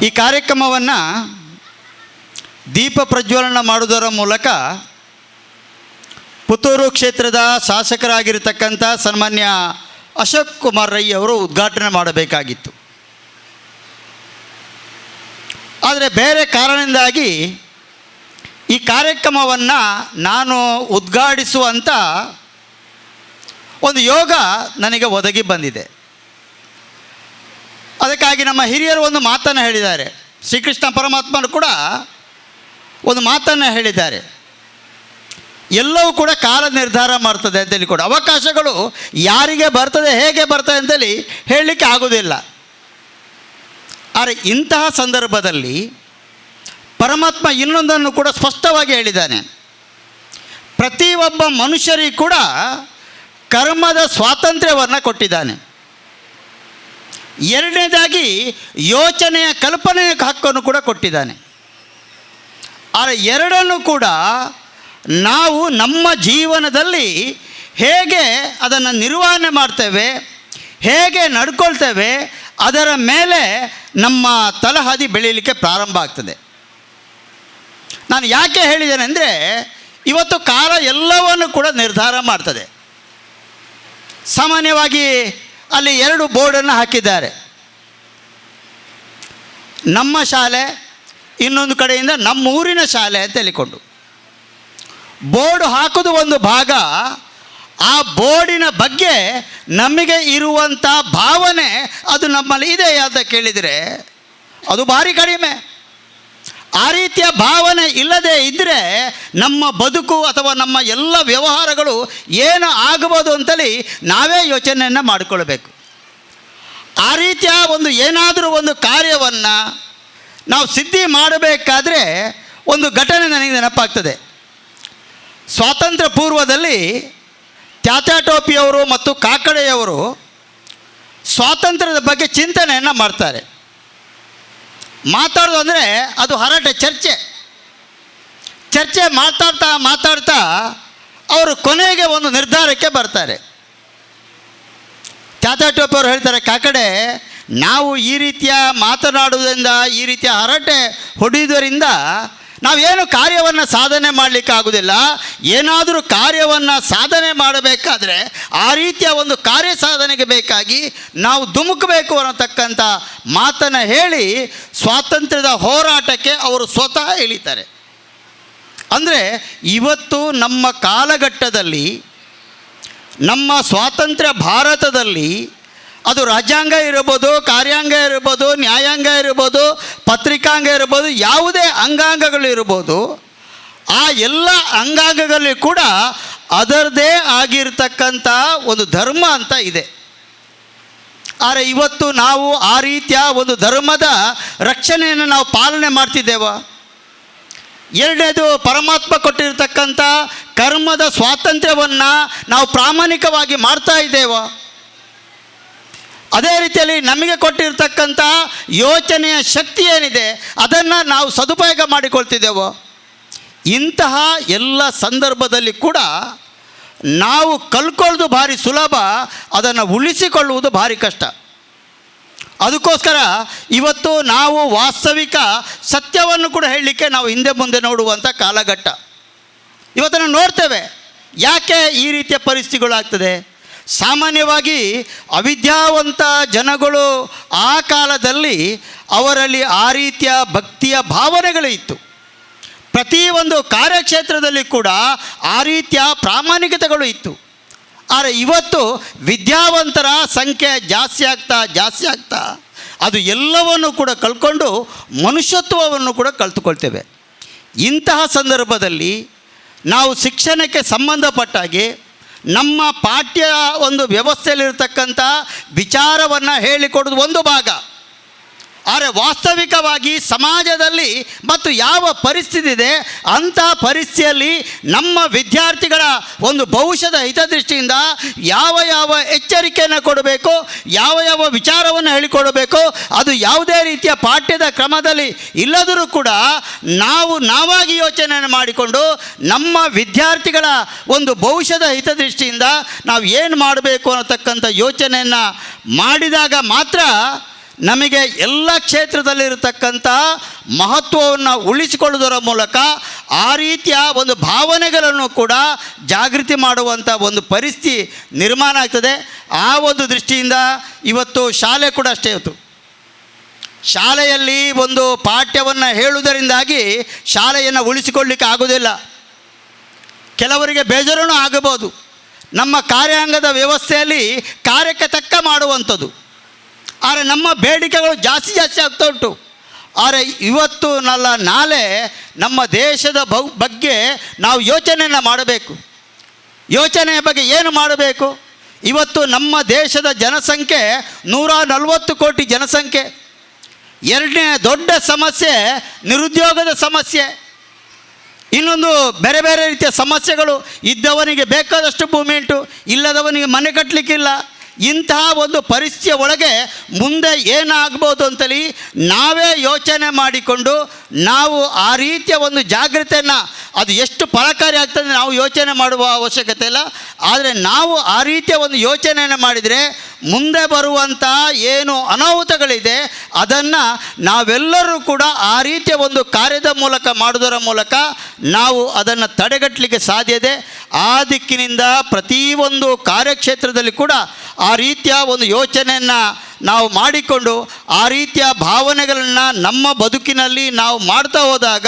ಈ ಕಾರ್ಯಕ್ರಮವನ್ನು ದೀಪ ಪ್ರಜ್ವಲನ ಮಾಡುವುದರ ಮೂಲಕ ಪುತ್ತೂರು ಕ್ಷೇತ್ರದ ಶಾಸಕರಾಗಿರತಕ್ಕಂಥ ಸನ್ಮಾನ್ಯ ಅಶೋಕ್ ಕುಮಾರ್ ರೈ ಅವರು ಉದ್ಘಾಟನೆ ಮಾಡಬೇಕಾಗಿತ್ತು. ಆದರೆ ಬೇರೆ ಕಾರಣದಿಂದಾಗಿ ಈ ಕಾರ್ಯಕ್ರಮವನ್ನು ನಾನು ಉದ್ಘಾಟಿಸುವಂಥ ಒಂದು ಯೋಗ ನನಗೆ ಒದಗಿ ಬಂದಿದೆ. ಅದಕ್ಕಾಗಿ ನಮ್ಮ ಹಿರಿಯರು ಒಂದು ಮಾತನ್ನು ಹೇಳಿದ್ದಾರೆ. ಶ್ರೀಕೃಷ್ಣ ಪರಮಾತ್ಮನು ಕೂಡ ಒಂದು ಮಾತನ್ನು ಹೇಳಿದ್ದಾರೆ, ಎಲ್ಲವೂ ಕೂಡ ಕಾಲ ನಿರ್ಧಾರ ಮಾಡ್ತದೆ ಅಂತೇಳಿ ಕೂಡ. ಅವಕಾಶಗಳು ಯಾರಿಗೆ ಬರ್ತದೆ, ಹೇಗೆ ಬರ್ತದೆ ಅಂತೇಳಿ ಹೇಳಲಿಕ್ಕೆ ಆಗೋದಿಲ್ಲ. ಆದರೆ ಇಂತಹ ಸಂದರ್ಭದಲ್ಲಿ ಪರಮಾತ್ಮ ಇನ್ನೊಂದನ್ನು ಕೂಡ ಸ್ಪಷ್ಟವಾಗಿ ಹೇಳಿದ್ದಾನೆ. ಪ್ರತಿಯೊಬ್ಬ ಮನುಷ್ಯರಿಗೂ ಕೂಡ ಕರ್ಮದ ಸ್ವಾತಂತ್ರ್ಯವನ್ನು ಕೊಟ್ಟಿದ್ದಾನೆ. ಎರಡನೇದಾಗಿ ಯೋಚನೆಯ ಕಲ್ಪನೆಯ ಹಕ್ಕನ್ನು ಕೂಡ ಕೊಟ್ಟಿದ್ದಾನೆ. ಆದರೆ ಎರಡನ್ನು ಕೂಡ ನಾವು ನಮ್ಮ ಜೀವನದಲ್ಲಿ ಹೇಗೆ ಅದನ್ನು ನಿರ್ವಹಣೆ ಮಾಡ್ತೇವೆ, ಹೇಗೆ ನಡ್ಕೊಳ್ತೇವೆ, ಅದರ ಮೇಲೆ ನಮ್ಮ ತಲಹದಿ ಬೆಳೀಲಿಕ್ಕೆ ಪ್ರಾರಂಭ ಆಗ್ತದೆ. ನಾನು ಯಾಕೆ ಹೇಳಿದ್ದೇನೆ ಅಂದರೆ, ಇವತ್ತು ಕಾಲ ಎಲ್ಲವನ್ನು ಕೂಡ ನಿರ್ಧಾರ ಮಾಡ್ತದೆ. ಸಾಮಾನ್ಯವಾಗಿ ಅಲ್ಲಿ 2 ಬೋರ್ಡನ್ನು ಹಾಕಿದ್ದಾರೆ. ನಮ್ಮ ಶಾಲೆ, ಇನ್ನೊಂದು ಕಡೆಯಿಂದ ನಮ್ಮೂರಿನ ಶಾಲೆ ಅಂತ ಹೇಳಿಕೊಂಡು. ಬೋರ್ಡ್ ಹಾಕೋದು ಒಂದು ಭಾಗ, ಆ ಬೋರ್ಡಿನ ಬಗ್ಗೆ ನಮಗೆ ಇರುವಂಥ ಭಾವನೆ ಅದು ನಮ್ಮಲ್ಲಿ ಇದೆ ಅಂತ ಕೇಳಿದರೆ ಅದು ಭಾರಿ ಕಡಿಮೆ. ಆ ರೀತಿಯ ಭಾವನೆ ಇಲ್ಲದೆ ಇದ್ದರೆ ನಮ್ಮ ಬದುಕು ಅಥವಾ ನಮ್ಮ ಎಲ್ಲ ವ್ಯವಹಾರಗಳು ಏನು ಆಗಬಹುದು ಅಂತೇಳಿ ನಾವೇ ಯೋಚನೆಯನ್ನು ಮಾಡಿಕೊಳ್ಬೇಕು. ಆ ರೀತಿಯ ಒಂದು ಏನಾದರೂ ಒಂದು ಕಾರ್ಯವನ್ನು ನಾವು ಸಿದ್ಧಿ ಮಾಡಬೇಕಾದ್ರೆ ಒಂದು ಘಟನೆ ನನಗೆ ನೆನಪಾಗ್ತದೆ. ಸ್ವಾತಂತ್ರ್ಯ ಪೂರ್ವದಲ್ಲಿ ತ್ಯಾತ್ಯಾ ಟೋಪಿಯವರು ಮತ್ತು ಕಾಕಡೆಯವರು ಸ್ವಾತಂತ್ರ್ಯದ ಬಗ್ಗೆ ಚಿಂತನೆಯನ್ನು ಮಾಡ್ತಾರೆ. ಮಾತಾಡೋದು ಅಂದರೆ ಅದು ಹರಟೆ, ಚರ್ಚೆ ಮಾತಾಡ್ತಾ ಅವರು ಕೊನೆಗೆ ಒಂದು ನಿರ್ಧಾರಕ್ಕೆ ಬರ್ತಾರೆ. ತ್ಯಾತ್ಯಾ ಟೋಪಿಯವರು ಹೇಳ್ತಾರೆ, ಕಾಕಡೆ, ನಾವು ಈ ರೀತಿಯ ಮಾತನಾಡುವುದರಿಂದ, ಈ ರೀತಿಯ ಹರಟೆ ಹೊಡೆಯುವುದರಿಂದ ನಾವೇನು ಕಾರ್ಯವನ್ನು ಸಾಧನೆ ಮಾಡಲಿಕ್ಕೆ ಆಗೋದಿಲ್ಲ. ಏನಾದರೂ ಕಾರ್ಯವನ್ನು ಸಾಧನೆ ಮಾಡಬೇಕಾದ್ರೆ ಆ ರೀತಿಯ ಒಂದು ಕಾರ್ಯ ಸಾಧನೆಗೆ ಬೇಕಾಗಿ ನಾವು ಧುಮುಕಬೇಕು ಅನ್ನತಕ್ಕಂಥ ಮಾತನ್ನು ಹೇಳಿ ಸ್ವಾತಂತ್ರ್ಯದ ಹೋರಾಟಕ್ಕೆ ಅವರು ಸ್ವತಃ ಇಳಿತಾರೆ. ಅಂದರೆ ಇವತ್ತು ನಮ್ಮ ಕಾಲಘಟ್ಟದಲ್ಲಿ, ನಮ್ಮ ಸ್ವಾತಂತ್ರ್ಯ ಭಾರತದಲ್ಲಿ, ಅದು ರಾಜ್ಯಾಂಗ ಇರ್ಬೋದು, ಕಾರ್ಯಾಂಗ ಇರ್ಬೋದು, ನ್ಯಾಯಾಂಗ ಇರ್ಬೋದು, ಪತ್ರಿಕಾಂಗ ಇರ್ಬೋದು, ಯಾವುದೇ ಅಂಗಾಂಗಗಳು ಇರ್ಬೋದು, ಆ ಎಲ್ಲ ಅಂಗಾಂಗಗಳಲ್ಲಿ ಕೂಡ ಅದರದೇ ಆಗಿರ್ತಕ್ಕಂಥ ಒಂದು ಧರ್ಮ ಅಂತ ಇದೆ. ಆದರೆ ಇವತ್ತು ನಾವು ಆ ರೀತಿಯ ಒಂದು ಧರ್ಮದ ರಕ್ಷಣೆಯನ್ನು ನಾವು ಪಾಲನೆ ಮಾಡ್ತಿದ್ದೇವ? ಎರಡನೇದು, ಪರಮಾತ್ಮ ಕೊಟ್ಟಿರ್ತಕ್ಕಂಥ ಕರ್ಮದ ಸ್ವಾತಂತ್ರ್ಯವನ್ನು ನಾವು ಪ್ರಾಮಾಣಿಕವಾಗಿ ಮಾಡ್ತಾ ಇದ್ದೇವ? ಅದೇ ರೀತಿಯಲ್ಲಿ ನಮಗೆ ಕೊಟ್ಟಿರ್ತಕ್ಕಂಥ ಯೋಚನೆಯ ಶಕ್ತಿ ಏನಿದೆ ಅದನ್ನು ನಾವು ಸದುಪಯೋಗ ಮಾಡಿಕೊಳ್ತಿದ್ದೇವೋ? ಇಂತಹ ಎಲ್ಲ ಸಂದರ್ಭದಲ್ಲಿ ಕೂಡ ನಾವು ಕಲ್ಕೊಳ್ಳೋದು ಭಾರಿ ಸುಲಭ, ಅದನ್ನು ಉಳಿಸಿಕೊಳ್ಳುವುದು ಭಾರಿ ಕಷ್ಟ. ಅದಕ್ಕೋಸ್ಕರ ಇವತ್ತು ನಾವು ವಾಸ್ತವಿಕ ಸತ್ಯವನ್ನು ಕೂಡ ಹೇಳಲಿಕ್ಕೆ ನಾವು ಹಿಂದೆ ಮುಂದೆ ನೋಡುವಂಥ ಕಾಲಘಟ್ಟ ಇವತ್ತನ್ನು ನೋಡ್ತೇವೆ. ಯಾಕೆ ಈ ರೀತಿಯ ಪರಿಸ್ಥಿತಿಗಳಾಗ್ತದೆ? ಸಾಮಾನ್ಯವಾಗಿ ಅವಿದ್ಯಾವಂತ ಜನಗಳು ಆ ಕಾಲದಲ್ಲಿ ಅವರಲ್ಲಿ ಆ ರೀತಿಯ ಭಕ್ತಿಯ ಭಾವನೆಗಳು ಇತ್ತು. ಪ್ರತಿಯೊಂದು ಕಾರ್ಯಕ್ಷೇತ್ರದಲ್ಲಿ ಕೂಡ ಆ ರೀತಿಯ ಪ್ರಾಮಾಣಿಕತೆಗಳು ಇತ್ತು. ಆದರೆ ಇವತ್ತು ವಿದ್ಯಾವಂತರ ಸಂಖ್ಯೆ ಜಾಸ್ತಿ ಆಗ್ತಾ ಅದು ಎಲ್ಲವನ್ನು ಕೂಡ ಕಳ್ಕೊಂಡು ಮನುಷ್ಯತ್ವವನ್ನು ಕೂಡ ಕಲ್ತುಕೊಳ್ತೇವೆ. ಇಂತಹ ಸಂದರ್ಭದಲ್ಲಿ ನಾವು ಶಿಕ್ಷಣಕ್ಕೆ ಸಂಬಂಧಪಟ್ಟಾಗೆ ನಮ್ಮ ಪಾಠ್ಯ ಒಂದು ವ್ಯವಸ್ಥೆಯಲ್ಲಿರ್ತಕ್ಕಂಥ ವಿಚಾರವನ್ನು ಹೇಳಿಕೊಡೋದು ಒಂದು ಭಾಗ. ಆದರೆ ವಾಸ್ತವಿಕವಾಗಿ ಸಮಾಜದಲ್ಲಿ ಮತ್ತು ಯಾವ ಪರಿಸ್ಥಿತಿ ಇದೆ ಅಂಥ ಪರಿಸ್ಥಿತಿಯಲ್ಲಿ ನಮ್ಮ ವಿದ್ಯಾರ್ಥಿಗಳ ಒಂದು ಭವಿಷ್ಯದ ಹಿತದೃಷ್ಟಿಯಿಂದ ಯಾವ ಎಚ್ಚರಿಕೆಯನ್ನು ಕೊಡಬೇಕು, ಯಾವ ವಿಚಾರವನ್ನು ಹೇಳಿಕೊಡಬೇಕು, ಅದು ಯಾವುದೇ ರೀತಿಯ ಪಾಠ್ಯದ ಕ್ರಮದಲ್ಲಿ ಇಲ್ಲದರೂ ಕೂಡ ನಾವಾಗಿ ಯೋಚನೆಯನ್ನು ಮಾಡಿಕೊಂಡು ನಮ್ಮ ವಿದ್ಯಾರ್ಥಿಗಳ ಒಂದು ಭವಿಷ್ಯದ ಹಿತದೃಷ್ಟಿಯಿಂದ ನಾವು ಏನು ಮಾಡಬೇಕು ಅನ್ನತಕ್ಕಂಥ ಯೋಚನೆಯನ್ನು ಮಾಡಿದಾಗ ಮಾತ್ರ ನಮಗೆ ಎಲ್ಲ ಕ್ಷೇತ್ರದಲ್ಲಿರತಕ್ಕಂಥ ಮಹತ್ವವನ್ನು ಉಳಿಸಿಕೊಳ್ಳುವುದರ ಮೂಲಕ ಆ ರೀತಿಯ ಒಂದು ಭಾವನೆಗಳನ್ನು ಕೂಡ ಜಾಗೃತಿ ಮಾಡುವಂಥ ಒಂದು ಪರಿಸ್ಥಿತಿ ನಿರ್ಮಾಣ ಆಗ್ತದೆ. ಆ ಒಂದು ದೃಷ್ಟಿಯಿಂದ ಇವತ್ತು ಶಾಲೆ ಕೂಡ ಅಷ್ಟೇ. ಇವತ್ತು ಶಾಲೆಯಲ್ಲಿ ಒಂದು ಪಾಠ್ಯವನ್ನು ಹೇಳುವುದರಿಂದಾಗಿ ಶಾಲೆಯನ್ನು ಉಳಿಸಿಕೊಳ್ಳಲಿಕ್ಕೆ ಆಗೋದಿಲ್ಲ. ಕೆಲವರಿಗೆ ಬೇಜಾರೂ ಆಗಬಹುದು. ನಮ್ಮ ಕಾರ್ಯಾಂಗದ ವ್ಯವಸ್ಥೆಯಲ್ಲಿ ಕಾರ್ಯಕ್ಕೆ ತಕ್ಕ ಮಾಡುವಂಥದ್ದು. ಆದರೆ ನಮ್ಮ ಬೇಡಿಕೆಗಳು ಜಾಸ್ತಿ ಆಗ್ತಾ ಉಂಟು. ಆದರೆ ಇವತ್ತು ನಾಳೆ ನಮ್ಮ ದೇಶದ ಬಗ್ಗೆ ನಾವು ಯೋಚನೆಯನ್ನು ಮಾಡಬೇಕು. ಯೋಚನೆಯ ಬಗ್ಗೆ ಏನು ಮಾಡಬೇಕು? ಇವತ್ತು ನಮ್ಮ ದೇಶದ ಜನಸಂಖ್ಯೆ 140 ಕೋಟಿ ಜನಸಂಖ್ಯೆ. ಎರಡನೇ ದೊಡ್ಡ ಸಮಸ್ಯೆ ನಿರುದ್ಯೋಗದ ಸಮಸ್ಯೆ. ಇನ್ನೊಂದು ಬೇರೆ ಬೇರೆ ರೀತಿಯ ಸಮಸ್ಯೆಗಳು. ಇದ್ದವನಿಗೆ ಬೇಕಾದಷ್ಟು ಭೂಮಿ ಉಂಟು, ಇಲ್ಲದವನಿಗೆ ಮನೆ ಕಟ್ಟಲಿಕ್ಕಿಲ್ಲ. ಇಂತಹ ಒಂದು ಪರಿಸ್ಥಿತಿಯ ಒಳಗೆ ಮುಂದೆ ಏನಾಗ್ಬೋದು ಅಂತೇಳಿ ನಾವೇ ಯೋಚನೆ ಮಾಡಿಕೊಂಡು ನಾವು ಆ ರೀತಿಯ ಒಂದು ಜಾಗೃತೆಯನ್ನು, ಅದು ಎಷ್ಟು ಫಲಕಾರಿ ಆಗ್ತದೆ ನಾವು ಯೋಚನೆ ಮಾಡುವ ಅವಶ್ಯಕತೆ ಇಲ್ಲ. ಆದರೆ ನಾವು ಆ ರೀತಿಯ ಒಂದು ಯೋಚನೆಯನ್ನು ಮಾಡಿದರೆ ಮುಂದೆ ಬರುವಂಥ ಏನು ಅನಾಹುತಗಳಿದೆ ಅದನ್ನು ನಾವೆಲ್ಲರೂ ಕೂಡ ಆ ರೀತಿಯ ಒಂದು ಕಾರ್ಯದ ಮೂಲಕ ಮಾಡುವುದರ ಮೂಲಕ ನಾವು ಅದನ್ನು ತಡೆಗಟ್ಟಲಿಕ್ಕೆ ಸಾಧ್ಯತೆ. ಆ ದಿಕ್ಕಿನಿಂದ ಪ್ರತಿಯೊಂದು ಕಾರ್ಯಕ್ಷೇತ್ರದಲ್ಲಿ ಕೂಡ ಆ ರೀತಿಯ ಒಂದು ಯೋಚನೆಯನ್ನು ನಾವು ಮಾಡಿಕೊಂಡು ಆ ರೀತಿಯ ಭಾವನೆಗಳನ್ನು ನಮ್ಮ ಬದುಕಿನಲ್ಲಿ ನಾವು ಮಾಡ್ತಾ ಹೋದಾಗ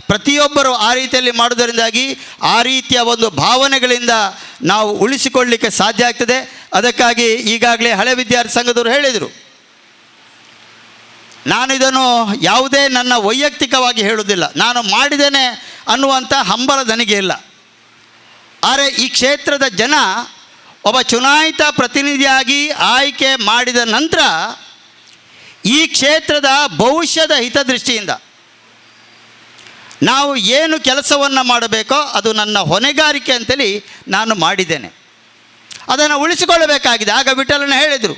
ಪ್ರತಿಯೊಬ್ಬರು ಆ ರೀತಿಯಲ್ಲಿ ಮಾಡೋದರಿಂದಾಗಿ ಆ ರೀತಿಯ ಒಂದು ಭಾವನೆಗಳಿಂದ ನಾವು ಉಳಿಸಿಕೊಳ್ಳಲಿಕ್ಕೆ ಸಾಧ್ಯ ಆಗ್ತದೆ. ಅದಕ್ಕಾಗಿ ಈಗಾಗಲೇ ಹಳೆ ವಿದ್ಯಾರ್ಥಿ ಸಂಘದವರು ಹೇಳಿದರು. ನಾನು ಇದನ್ನು ಯಾವುದೇ ನನ್ನ ವೈಯಕ್ತಿಕವಾಗಿ ಹೇಳುವುದಿಲ್ಲ, ನಾನು ಮಾಡಿದ್ದೇನೆ ಅನ್ನುವಂಥ ಹಂಬಲ ನನಗೆ ಇಲ್ಲ. ಆದರೆ ಈ ಕ್ಷೇತ್ರದ ಜನ ಒಬ್ಬ ಚುನಾಯಿತ ಪ್ರತಿನಿಧಿಯಾಗಿ ಆಯ್ಕೆ ಮಾಡಿದ ನಂತರ ಈ ಕ್ಷೇತ್ರದ ಭವಿಷ್ಯದ ಹಿತದೃಷ್ಟಿಯಿಂದ ನಾವು ಏನು ಕೆಲಸವನ್ನು ಮಾಡಬೇಕೋ ಅದು ನನ್ನ ಹೊಣೆಗಾರಿಕೆ ಅಂತೇಳಿ ನಾನು ಮಾಡಿದ್ದೇನೆ. ಅದನ್ನು ಉಳಿಸಿಕೊಳ್ಳಬೇಕಾಗಿದೆ. ಆಗ ವಿಠಲನ ಹೇಳಿದರು,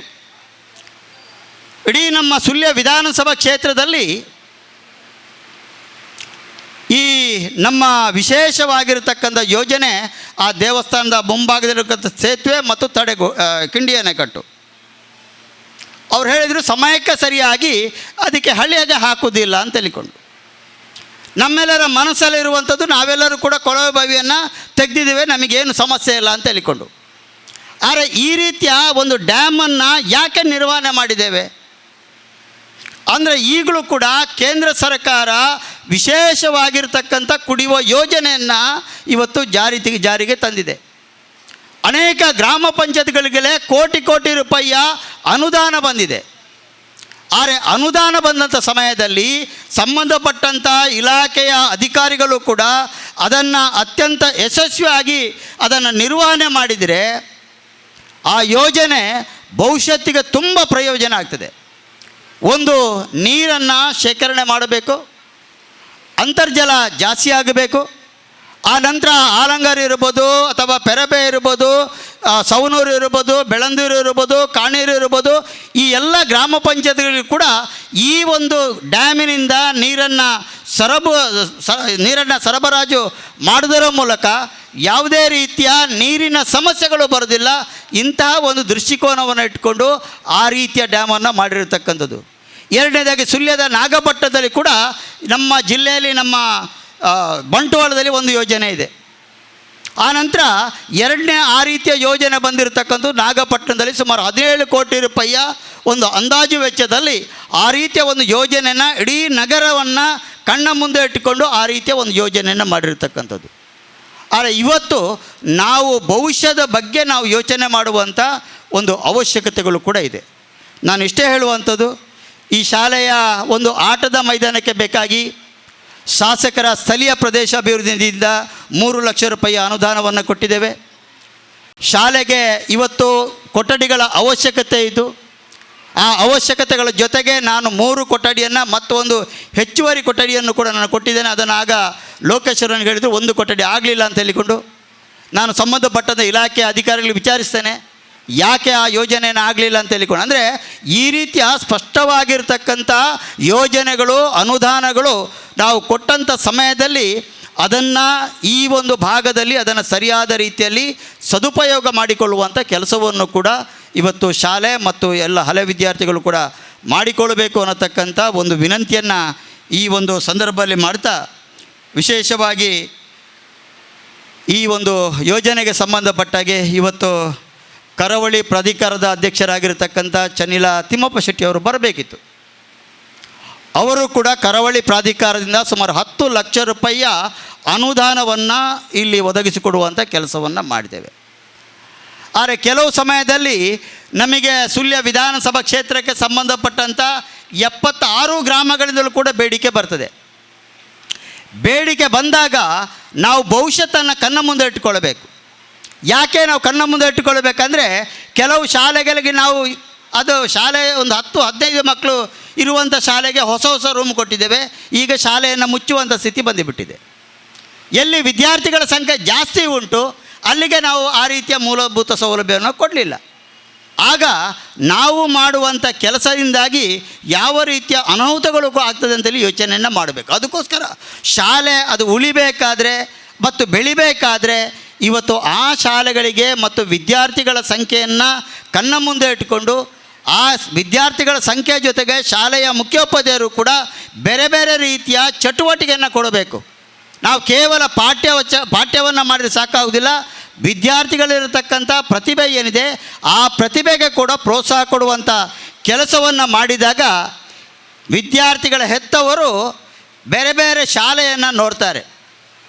ಇಡೀ ನಮ್ಮ ಸುಳ್ಯ ವಿಧಾನಸಭಾ ಕ್ಷೇತ್ರದಲ್ಲಿ ಈ ನಮ್ಮ ವಿಶೇಷವಾಗಿರತಕ್ಕಂಥ ಯೋಜನೆ ಆ ದೇವಸ್ಥಾನದ ಮುಂಭಾಗದಲ್ಲಿರತಕ್ಕಂಥ ಸೇತುವೆ ಮತ್ತು ಕಿಂಡಿ ಅಣೆಕಟ್ಟು. ಅವ್ರು ಹೇಳಿದರು ಸಮಯಕ್ಕೆ ಸರಿಯಾಗಿ ಅದಕ್ಕೆ ಹಳಿಯಾಗೆ ಹಾಕುವುದಿಲ್ಲ ಅಂತ ಹೇಳಿಕೊಂಡು. ನಮ್ಮೆಲ್ಲರ ಮನಸ್ಸಲ್ಲಿರುವಂಥದ್ದು ನಾವೆಲ್ಲರೂ ಕೂಡ ಕೊಳವೆ ಬಾವಿಯನ್ನು ತೆಗೆದಿದ್ದೇವೆ, ನಮಗೇನು ಸಮಸ್ಯೆ ಇಲ್ಲ ಅಂತ ಹೇಳಿಕೊಂಡು. ಆದರೆ ಈ ರೀತಿಯ ಒಂದು ಡ್ಯಾಮನ್ನು ಯಾಕೆ ನಿರ್ವಹಣೆ ಮಾಡಿದ್ದೇವೆ ಅಂದರೆ ಈಗಲೂ ಕೂಡ ಕೇಂದ್ರ ಸರ್ಕಾರ ವಿಶೇಷವಾಗಿರ್ತಕ್ಕಂಥ ಕುಡಿಯುವ ಯೋಜನೆಯನ್ನು ಇವತ್ತು ಜಾರಿಗೆ ತಂದಿದೆ. ಅನೇಕ ಗ್ರಾಮ ಪಂಚಾಯತ್ಗಳಿಗೆ ಕೋಟಿ ರೂಪಾಯಿಯ ಅನುದಾನ ಬಂದಿದೆ. ಆದರೆ ಅನುದಾನ ಬಂದಂಥ ಸಮಯದಲ್ಲಿ ಸಂಬಂಧಪಟ್ಟಂಥ ಇಲಾಖೆಯ ಅಧಿಕಾರಿಗಳು ಕೂಡ ಅದನ್ನು ಅತ್ಯಂತ ಯಶಸ್ವಿಯಾಗಿ ಅದನ್ನು ನಿರ್ವಹಣೆ ಮಾಡಿದರೆ ಆ ಯೋಜನೆ ಭವಿಷ್ಯತ್ತಿಗೆ ತುಂಬ ಪ್ರಯೋಜನ ಆಗ್ತದೆ. ಒಂದು ನೀರನ್ನು ಶೇಖರಣೆ ಮಾಡಬೇಕು, ಅಂತರ್ಜಲ ಜಾಸ್ತಿ ಆಗಬೇಕು. ಆ ನಂತರ ಆಲಂಗಾರ ಇರ್ಬೋದು ಅಥವಾ ಪೆರಬೆ ಇರ್ಬೋದು, ಸವನೂರು ಇರ್ಬೋದು, ಬೆಳಂದೂರು ಇರ್ಬೋದು, ಕಾಣೀರು ಇರ್ಬೋದು, ಈ ಎಲ್ಲ ಗ್ರಾಮ ಪಂಚಾಯತ್ಗಳಿಗೂ ಕೂಡ ಈ ಒಂದು ಡ್ಯಾಮಿನಿಂದ ನೀರನ್ನು ಸರಬರಾಜು ಮಾಡೋದರ ಮೂಲಕ ಯಾವುದೇ ರೀತಿಯ ನೀರಿನ ಸಮಸ್ಯೆಗಳು ಬರೋದಿಲ್ಲ. ಇಂತಹ ಒಂದು ದೃಷ್ಟಿಕೋನವನ್ನು ಇಟ್ಕೊಂಡು ಆ ರೀತಿಯ ಡ್ಯಾಮನ್ನು ಮಾಡಿರತಕ್ಕಂಥದ್ದು. ಎರಡನೇದಾಗಿ ಸುಳ್ಯದ ನಾಗಪಟ್ಟಣದಲ್ಲಿ ಕೂಡ ನಮ್ಮ ಜಿಲ್ಲೆಯಲ್ಲಿ ನಮ್ಮ ಬಂಟ್ವಾಳದಲ್ಲಿ ಒಂದು ಯೋಜನೆ ಇದೆ. ಆ ನಂತರ ಎರಡನೇ ಆ ರೀತಿಯ ಯೋಜನೆ ಬಂದಿರತಕ್ಕಂಥದ್ದು ನಾಗಪಟ್ಟಣದಲ್ಲಿ ಸುಮಾರು 17 ಕೋಟಿ ರೂಪಾಯಿಯ ಒಂದು ಅಂದಾಜು ವೆಚ್ಚದಲ್ಲಿ ಆ ರೀತಿಯ ಒಂದು ಯೋಜನೆಯನ್ನು ಇಡೀ ನಗರವನ್ನು ಕಣ್ಣ ಮುಂದೆ ಇಟ್ಟುಕೊಂಡು ಆ ರೀತಿಯ ಒಂದು ಯೋಜನೆಯನ್ನು ಮಾಡಿರ್ತಕ್ಕಂಥದ್ದು. ಆದರೆ ಇವತ್ತು ನಾವು ಭವಿಷ್ಯದ ಬಗ್ಗೆ ನಾವು ಯೋಚನೆ ಮಾಡುವಂಥ ಒಂದು ಅವಶ್ಯಕತೆಗಳು ಕೂಡ ಇದೆ. ನಾನು ಇಷ್ಟೇ ಹೇಳುವಂಥದ್ದು, ಈ ಶಾಲೆಯ ಒಂದು ಆಟದ ಮೈದಾನಕ್ಕೆ ಬೇಕಾಗಿ ಶಾಸಕರ ಸ್ಥಳೀಯ ಪ್ರದೇಶ ಅಭಿವೃದ್ಧಿಯಿಂದ 3 ಲಕ್ಷ ರೂಪಾಯಿ ಅನುದಾನವನ್ನು ಕೊಟ್ಟಿದ್ದೇವೆ. ಶಾಲೆಗೆ ಇವತ್ತು ಕೊಠಡಿಗಳ ಅವಶ್ಯಕತೆ ಇದ್ದು ಆ ಅವಶ್ಯಕತೆಗಳ ಜೊತೆಗೆ ನಾನು 3 ಕೊಠಡಿಯನ್ನು ಮತ್ತೊಂದು ಹೆಚ್ಚುವರಿ ಕೊಠಡಿಯನ್ನು ಕೂಡ ನಾನು ಕೊಟ್ಟಿದ್ದೇನೆ. ಅದನ್ನು ಆಗ ಲೋಕೇಶ್ವರನಿಗೆ ಹೇಳಿದರು, 1 ಕೊಠಡಿ ಆಗಲಿಲ್ಲ ಅಂತ ಹೇಳಿಕೊಂಡು ನಾನು ಸಂಬಂಧಪಟ್ಟಂಥ ಇಲಾಖೆ ಅಧಿಕಾರಿಗಳಿಗೆ ವಿಚಾರಿಸ್ತೇನೆ ಯಾಕೆ ಆ ಯೋಜನೆಯನ್ನು ಆಗಲಿಲ್ಲ ಅಂತ ಹೇಳಿಕೊಂಡು. ಅಂದರೆ ಈ ರೀತಿಯ ಸ್ಪಷ್ಟವಾಗಿರ್ತಕ್ಕಂಥ ಯೋಜನೆಗಳು ಅನುದಾನಗಳು ನಾವು ಕೊಟ್ಟಂಥ ಸಮಯದಲ್ಲಿ ಅದನ್ನು ಈ ಒಂದು ಭಾಗದಲ್ಲಿ ಅದನ್ನು ಸರಿಯಾದ ರೀತಿಯಲ್ಲಿ ಸದುಪಯೋಗ ಮಾಡಿಕೊಳ್ಳುವಂಥ ಕೆಲಸವನ್ನು ಕೂಡ ಇವತ್ತು ಶಾಲೆ ಮತ್ತು ಎಲ್ಲ ಹಳೆ ವಿದ್ಯಾರ್ಥಿಗಳು ಕೂಡ ಮಾಡಿಕೊಳ್ಳಬೇಕು ಅನ್ನತಕ್ಕಂಥ ಒಂದು ವಿನಂತಿಯನ್ನು ಈ ಒಂದು ಸಂದರ್ಭದಲ್ಲಿ ಮಾಡ್ತಾ, ವಿಶೇಷವಾಗಿ ಈ ಒಂದು ಯೋಜನೆಗೆ ಸಂಬಂಧಪಟ್ಟಾಗೆ ಇವತ್ತು ಕರಾವಳಿ ಪ್ರಾಧಿಕಾರದ ಅಧ್ಯಕ್ಷರಾಗಿರ್ತಕ್ಕಂಥ ಚನಿಲ ತಿಮ್ಮಪ್ಪ ಶೆಟ್ಟಿಯವರು ಬರಬೇಕಿತ್ತು. ಅವರು ಕೂಡ ಕರಾವಳಿ ಪ್ರಾಧಿಕಾರದಿಂದ ಸುಮಾರು 10 ಲಕ್ಷ ರೂಪಾಯಿಯ ಅನುದಾನವನ್ನು ಇಲ್ಲಿ ಒದಗಿಸಿಕೊಡುವಂಥ ಕೆಲಸವನ್ನು ಮಾಡಿದ್ದೇವೆ. ಆದರೆ ಕೆಲವು ಸಮಯದಲ್ಲಿ ನಮಗೆ ಸುಳ್ಯ ವಿಧಾನಸಭಾ ಕ್ಷೇತ್ರಕ್ಕೆ ಸಂಬಂಧಪಟ್ಟಂಥ 76 ಗ್ರಾಮಗಳಿಂದಲೂ ಕೂಡ ಬೇಡಿಕೆ ಬರ್ತದೆ. ಬೇಡಿಕೆ ಬಂದಾಗ ನಾವು ಭವಿಷ್ಯತನ್ನು ಕಣ್ಣ ಮುಂದೆ ಇಟ್ಟುಕೊಳ್ಬೇಕು. ಯಾಕೆ ನಾವು ಕಣ್ಣ ಮುಂದೆ ಇಟ್ಟುಕೊಳ್ಬೇಕಂದ್ರೆ, ಕೆಲವು ಶಾಲೆಗಳಿಗೆ ನಾವು ಅದು ಶಾಲೆ ಒಂದು 10-15 ಮಕ್ಕಳು ಇರುವಂಥ ಶಾಲೆಗೆ ಹೊಸ ರೂಮ್ ಕೊಟ್ಟಿದ್ದೇವೆ. ಈಗ ಶಾಲೆಯನ್ನು ಮುಚ್ಚುವಂಥ ಸ್ಥಿತಿ ಬಂದುಬಿಟ್ಟಿದೆ. ಎಲ್ಲಿ ವಿದ್ಯಾರ್ಥಿಗಳ ಸಂಖ್ಯೆ ಜಾಸ್ತಿ ಉಂಟು ಅಲ್ಲಿಗೆ ನಾವು ಆ ರೀತಿಯ ಮೂಲಭೂತ ಸೌಲಭ್ಯವನ್ನು ಕೊಡಲಿಲ್ಲ. ಆಗ ನಾವು ಮಾಡುವಂಥ ಕೆಲಸದಿಂದಾಗಿ ಯಾವ ರೀತಿಯ ಅನಾಹುತಗಳು ಆಗ್ತದೆ ಅಂತೇಳಿ ಯೋಚನೆಯನ್ನು ಮಾಡಬೇಕು. ಅದಕ್ಕೋಸ್ಕರ ಶಾಲೆ ಅದು ಉಳಿಬೇಕಾದ್ರೆ ಮತ್ತು ಬೆಳಿಬೇಕಾದ್ರೆ ಇವತ್ತು ಆ ಶಾಲೆಗಳಿಗೆ ಮತ್ತು ವಿದ್ಯಾರ್ಥಿಗಳ ಸಂಖ್ಯೆಯನ್ನು ಕಣ್ಣ ಮುಂದೆ ಇಟ್ಟುಕೊಂಡು ಆ ವಿದ್ಯಾರ್ಥಿಗಳ ಸಂಖ್ಯೆ ಜೊತೆಗೆ ಶಾಲೆಯ ಮುಖ್ಯೋಪಾಧ್ಯಾಯರು ಕೂಡ ಬೇರೆ ಬೇರೆ ರೀತಿಯ ಚಟುವಟಿಕೆಯನ್ನು ಕೊಡಬೇಕು. ನಾವು ಕೇವಲ ಪಾಠ್ಯವನ್ನು ಮಾಡಿದರೆ ಸಾಕಾಗುವುದಿಲ್ಲ. ವಿದ್ಯಾರ್ಥಿಗಳಿರತಕ್ಕಂಥ ಪ್ರತಿಭೆ ಏನಿದೆ ಆ ಪ್ರತಿಭೆಗೆ ಕೂಡ ಪ್ರೋತ್ಸಾಹ ಕೊಡುವಂಥ ಕೆಲಸವನ್ನು ಮಾಡಿದಾಗ ವಿದ್ಯಾರ್ಥಿಗಳ ಹೆತ್ತವರು ಬೇರೆ ಬೇರೆ ಶಾಲೆಯನ್ನು ನೋಡ್ತಾರೆ.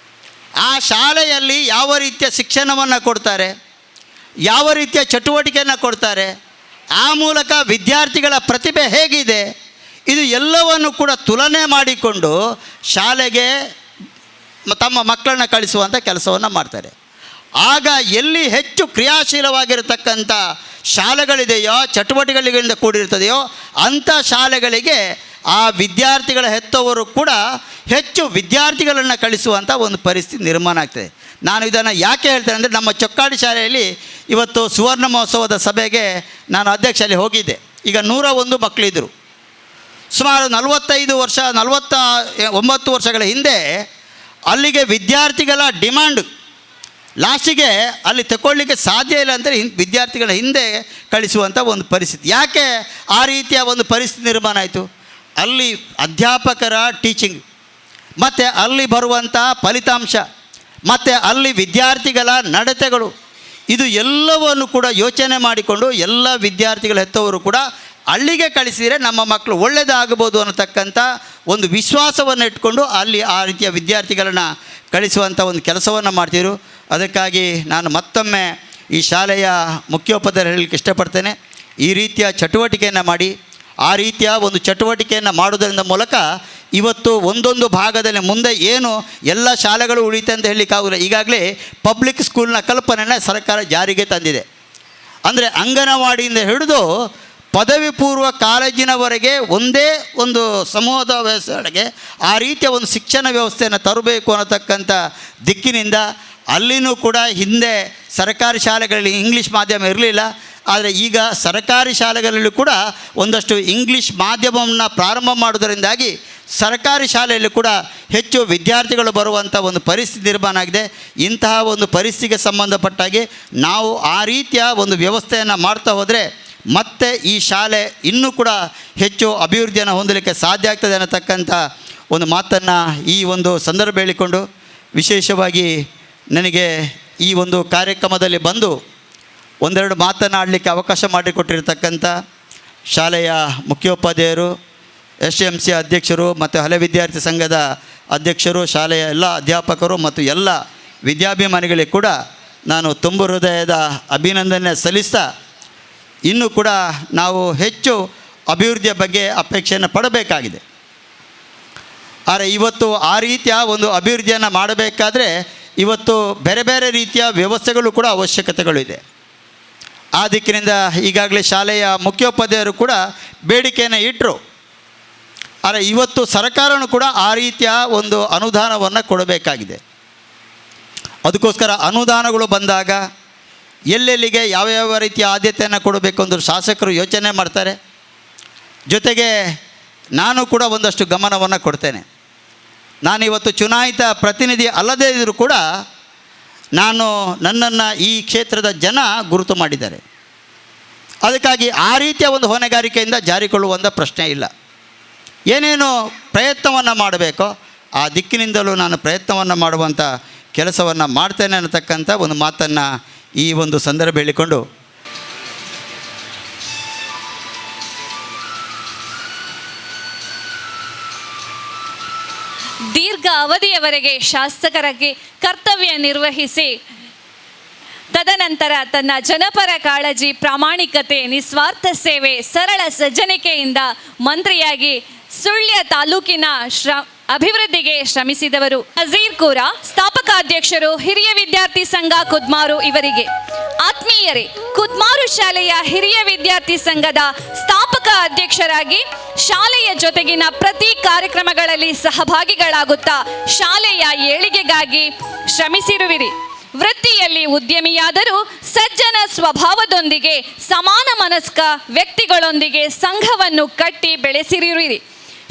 ಆ ಶಾಲೆಯಲ್ಲಿ ಯಾವ ರೀತಿಯ ಶಿಕ್ಷಣವನ್ನು ಕೊಡ್ತಾರೆ, ಯಾವ ರೀತಿಯ ಚಟುವಟಿಕೆಯನ್ನು ಕೊಡ್ತಾರೆ, ಆ ಮೂಲಕ ವಿದ್ಯಾರ್ಥಿಗಳ ಪ್ರತಿಭೆ ಹೇಗಿದೆ, ಇದು ಎಲ್ಲವನ್ನು ಕೂಡ ತುಲನೆ ಮಾಡಿಕೊಂಡು ಶಾಲೆಗೆ ತಮ್ಮ ಮಕ್ಕಳನ್ನ ಕಳಿಸುವಂಥ ಕೆಲಸವನ್ನು ಮಾಡ್ತಾರೆ. ಆಗ ಎಲ್ಲಿ ಹೆಚ್ಚು ಕ್ರಿಯಾಶೀಲವಾಗಿರತಕ್ಕಂಥ ಶಾಲೆಗಳಿದೆಯೋ, ಚಟುವಟಿಕೆಗಳಿಂದ ಕೂಡಿರ್ತದೆಯೋ ಅಂಥ ಶಾಲೆಗಳಿಗೆ ಆ ವಿದ್ಯಾರ್ಥಿಗಳ ಹೆತ್ತವರು ಕೂಡ ಹೆಚ್ಚು ವಿದ್ಯಾರ್ಥಿಗಳನ್ನು ಕಳಿಸುವಂಥ ಒಂದು ಪರಿಸ್ಥಿತಿ ನಿರ್ಮಾಣ ಆಗ್ತದೆ. ನಾನು ಇದನ್ನು ಯಾಕೆ ಹೇಳ್ತೇನೆ ಅಂದರೆ, ನಮ್ಮ ಚೊಕ್ಕಾಡಿ ಶಾಲೆಯಲ್ಲಿ ಇವತ್ತು ಸುವರ್ಣ ಮಹೋತ್ಸವದ ಸಭೆಗೆ ನಾನು ಅಧ್ಯಕ್ಷರಲ್ಲಿ ಹೋಗಿದ್ದೆ. ಈಗ 101 ಮಕ್ಕಳಿದ್ದರು. ಸುಮಾರು 49 ವರ್ಷಗಳ ಹಿಂದೆ ಅಲ್ಲಿಗೆ ವಿದ್ಯಾರ್ಥಿಗಳ ಡಿಮ್ಯಾಂಡ್ ಲಾಸ್ಟಿಗೆ ಅಲ್ಲಿ ತಗೊಳ್ಳಿಕ್ಕೆ ಸಾಧ್ಯ ಇಲ್ಲ ಅಂತೇಳಿ ವಿದ್ಯಾರ್ಥಿಗಳ ಹಿಂದೆ ಕಳಿಸುವಂಥ ಒಂದು ಪರಿಸ್ಥಿತಿ. ಯಾಕೆ ಆ ರೀತಿಯ ಒಂದು ಪರಿಸ್ಥಿತಿ ನಿರ್ಮಾಣ ಆಯಿತು? ಅಲ್ಲಿ ಅಧ್ಯಾಪಕರ ಟೀಚಿಂಗ್ ಮತ್ತು ಅಲ್ಲಿ ಬರುವಂಥ ಫಲಿತಾಂಶ ಮತ್ತು ಅಲ್ಲಿ ವಿದ್ಯಾರ್ಥಿಗಳ ನಡತೆಗಳು, ಇದು ಎಲ್ಲವನ್ನು ಕೂಡ ಯೋಚನೆ ಮಾಡಿಕೊಂಡು ಎಲ್ಲ ವಿದ್ಯಾರ್ಥಿಗಳ ಹೆತ್ತವರು ಕೂಡ ಅಲ್ಲಿಗೆ ಕಳಿಸಿದರೆ ನಮ್ಮ ಮಕ್ಕಳು ಒಳ್ಳೆಯದಾಗಬಹುದು ಅನ್ನತಕ್ಕಂಥ ಒಂದು ವಿಶ್ವಾಸವನ್ನು ಇಟ್ಕೊಂಡು ಅಲ್ಲಿ ಆ ರೀತಿಯ ವಿದ್ಯಾರ್ಥಿಗಳನ್ನು ಕಳಿಸುವಂಥ ಒಂದು ಕೆಲಸವನ್ನು ಮಾಡ್ತಿದ್ರು. ಅದಕ್ಕಾಗಿ ನಾನು ಮತ್ತೊಮ್ಮೆ ಈ ಶಾಲೆಯ ಮುಖ್ಯೋಪಾಧ್ಯಾಯರು ಹೇಳಲಿಕ್ಕೆ ಇಷ್ಟಪಡ್ತೇನೆ, ಈ ರೀತಿಯ ಚಟುವಟಿಕೆಯನ್ನು ಮಾಡಿ, ಆ ರೀತಿಯ ಒಂದು ಚಟುವಟಿಕೆಯನ್ನು ಮಾಡೋದರಿಂದ ಮೂಲಕ ಇವತ್ತು ಒಂದೊಂದು ಭಾಗದಲ್ಲಿ ಮುಂದೆ ಏನು ಎಲ್ಲ ಶಾಲೆಗಳು ಉಳಿತೆ ಅಂತ ಹೇಳಲಿಕ್ಕಾಗಲ್ಲ. ಈಗಾಗಲೇ ಪಬ್ಲಿಕ್ ಸ್ಕೂಲ್ನ ಕಲ್ಪನೆಯನ್ನು ಸರ್ಕಾರ ಜಾರಿಗೆ ತಂದಿದೆ. ಅಂದರೆ ಅಂಗನವಾಡಿಯಿಂದ ಹಿಡಿದು ಪದವಿ ಪೂರ್ವ ಕಾಲೇಜಿನವರೆಗೆ ಒಂದೇ ಒಂದು ಸಮೂಹದ ವ್ಯವಸ್ಥೆಗೆ ಆ ರೀತಿಯ ಒಂದು ಶಿಕ್ಷಣ ವ್ಯವಸ್ಥೆಯನ್ನು ತರಬೇಕು ಅನ್ನತಕ್ಕಂಥ ದಿಕ್ಕಿನಿಂದ ಅಲ್ಲಿನೂ ಕೂಡ ಹಿಂದೆ ಸರ್ಕಾರಿ ಶಾಲೆಗಳಲ್ಲಿ ಇಂಗ್ಲೀಷ್ ಮಾಧ್ಯಮ ಇರಲಿಲ್ಲ. ಆದರೆ ಈಗ ಸರ್ಕಾರಿ ಶಾಲೆಗಳಲ್ಲಿ ಕೂಡ ಒಂದಷ್ಟು ಇಂಗ್ಲೀಷ್ ಮಾಧ್ಯಮವನ್ನು ಪ್ರಾರಂಭ ಮಾಡೋದರಿಂದಾಗಿ ಸರ್ಕಾರಿ ಶಾಲೆಯಲ್ಲಿ ಕೂಡ ಹೆಚ್ಚು ವಿದ್ಯಾರ್ಥಿಗಳು ಬರುವಂಥ ಒಂದು ಪರಿಸ್ಥಿತಿ ನಿರ್ಮಾಣ ಆಗಿದೆ. ಇಂತಹ ಒಂದು ಪರಿಸ್ಥಿತಿಗೆ ಸಂಬಂಧಪಟ್ಟಾಗಿ ನಾವು ಆ ರೀತಿಯ ಒಂದು ವ್ಯವಸ್ಥೆಯನ್ನು ಮಾಡ್ತಾ ಹೋದರೆ ಮತ್ತೆ ಈ ಶಾಲೆ ಇನ್ನೂ ಕೂಡ ಹೆಚ್ಚು ಅಭಿವೃದ್ಧಿಯನ್ನು ಹೊಂದಲಿಕ್ಕೆ ಸಾಧ್ಯ ಆಗ್ತದೆ ಅನ್ನತಕ್ಕಂಥ ಒಂದು ಮಾತನ್ನು ಈ ಒಂದು ಸಂದರ್ಭ ಹೇಳಿಕೊಂಡು, ವಿಶೇಷವಾಗಿ ನನಗೆ ಈ ಒಂದು ಕಾರ್ಯಕ್ರಮದಲ್ಲಿ ಬಂದು ಒಂದೆರಡು ಮಾತನಾಡಲಿಕ್ಕೆ ಅವಕಾಶ ಮಾಡಿಕೊಟ್ಟಿರ್ತಕ್ಕಂಥ ಶಾಲೆಯ ಮುಖ್ಯೋಪಾಧ್ಯಾಯರು, SMC ಅಧ್ಯಕ್ಷರು ಮತ್ತು ಹಳೆ ವಿದ್ಯಾರ್ಥಿ ಸಂಘದ ಅಧ್ಯಕ್ಷರು, ಶಾಲೆಯ ಎಲ್ಲ ಅಧ್ಯಾಪಕರು ಮತ್ತು ಎಲ್ಲ ವಿದ್ಯಾಭಿಮಾನಿಗಳಿಗೆ ಕೂಡ ನಾನು ತುಂಬು ಹೃದಯದ ಅಭಿನಂದನೆ ಸಲ್ಲಿಸ್ತಾ, ಇನ್ನೂ ಕೂಡ ನಾವು ಹೆಚ್ಚು ಅಭಿವೃದ್ಧಿಯ ಬಗ್ಗೆ ಅಪೇಕ್ಷೆಯನ್ನು ಪಡಬೇಕಾಗಿದೆ. ಆದರೆ ಇವತ್ತು ಆ ರೀತಿಯ ಒಂದು ಅಭಿವೃದ್ಧಿಯನ್ನು ಮಾಡಬೇಕಾದ್ರೆ ಇವತ್ತು ಬೇರೆ ಬೇರೆ ರೀತಿಯ ವ್ಯವಸ್ಥೆಗಳು ಕೂಡ ಅವಶ್ಯಕತೆಗಳಿದೆ. ಆ ದಿಕ್ಕಿನಿಂದ ಈಗಾಗಲೇ ಶಾಲೆಯ ಮುಖ್ಯೋಪಾಧ್ಯಾಯರು ಕೂಡ ಬೇಡಿಕೆಯನ್ನು ಇಟ್ಟರು. ಆದರೆ ಇವತ್ತು ಸರ್ಕಾರನೂ ಕೂಡ ಆ ರೀತಿಯ ಒಂದು ಅನುದಾನವನ್ನು ಕೊಡಬೇಕಾಗಿದೆ. ಅದಕ್ಕೋಸ್ಕರ ಅನುದಾನಗಳು ಬಂದಾಗ ಎಲ್ಲೆಲ್ಲಿಗೆ ಯಾವ್ಯಾವ ರೀತಿಯ ಆದ್ಯತೆಯನ್ನು ಕೊಡಬೇಕು ಅಂತ ಶಾಸಕರು ಯೋಚನೆ ಮಾಡ್ತಾರೆ. ಜೊತೆಗೆ ನಾನು ಕೂಡ ಒಂದಷ್ಟು ಗಮನವನ್ನು ಕೊಡ್ತೇನೆ. ನಾನಿವತ್ತು ಚುನಾಯಿತ ಪ್ರತಿನಿಧಿ ಅಲ್ಲದೇ ಇದ್ದರೂ ಕೂಡ ನನ್ನನ್ನು ಈ ಕ್ಷೇತ್ರದ ಜನ ಗುರುತು ಮಾಡಿದ್ದಾರೆ. ಅದಕ್ಕಾಗಿ ಆ ರೀತಿಯ ಒಂದು ಹೊಣೆಗಾರಿಕೆಯಿಂದ ಜಾರಿಕೊಳ್ಳುವಂಥ ಪ್ರಶ್ನೆ ಇಲ್ಲ. ಏನೇನು ಪ್ರಯತ್ನವನ್ನು ಮಾಡಬೇಕೋ ಆ ದಿಕ್ಕಿನಿಂದಲೂ ನಾನು ಪ್ರಯತ್ನವನ್ನು ಮಾಡುವಂಥ ಕೆಲಸವನ್ನು ಮಾಡ್ತೇನೆ ಅನ್ನತಕ್ಕಂಥ ಒಂದು ಮಾತನ್ನು ಈ ಒಂದು ಸಂದರ್ಭ ಹೇಳಿಕೊಂಡು ದೀರ್ಘ ಅವಧಿಯವರೆಗೆ ಶಾಸಕರಾಗಿ ಕರ್ತವ್ಯ ನಿರ್ವಹಿಸಿ ತದನಂತರ ತನ್ನ ಜನಪರ ಕಾಳಜಿ, ಪ್ರಾಮಾಣಿಕತೆ, ನಿಸ್ವಾರ್ಥ ಸೇವೆ, ಸರಳ ಸಜ್ಜನಿಕೆಯಿಂದ ಮಂತ್ರಿಯಾಗಿ ಸುಳ್ಯ ತಾಲೂಕಿನ ಅಭಿವೃದ್ಧಿಗೆ ಶ್ರಮಿಸಿದವರು. ನಜೀರ್ ಕೂರ, ಸ್ಥಾಪಕ ಅಧ್ಯಕ್ಷರು, ಹಿರಿಯ ವಿದ್ಯಾರ್ಥಿ ಸಂಘ ಕುದ್ಮಾರು. ಇವರಿಗೆ ಆತ್ಮೀಯರೇ, ಕುದ್ಮಾರು ಶಾಲೆಯ ಹಿರಿಯ ವಿದ್ಯಾರ್ಥಿ ಸಂಘದ ಸ್ಥಾಪಕ ಅಧ್ಯಕ್ಷರಾಗಿ ಶಾಲೆಯ ಜೊತೆಗಿನ ಪ್ರತಿ ಕಾರ್ಯಕ್ರಮಗಳಲ್ಲಿ ಸಹಭಾಗಿಗಳಾಗುತ್ತಾ ಶಾಲೆಯ ಏಳಿಗೆಗಾಗಿ ಶ್ರಮಿಸಿರುವಿರಿ. ವೃತ್ತಿಯಲ್ಲಿ ಉದ್ಯಮಿಯಾದರೂ ಸಜ್ಜನ ಸ್ವಭಾವದೊಂದಿಗೆ ಸಮಾನ ಮನಸ್ಕ ವ್ಯಕ್ತಿಗಳೊಂದಿಗೆ ಸಂಘವನ್ನು ಕಟ್ಟಿ ಬೆಳೆಸಿರುವಿರಿ.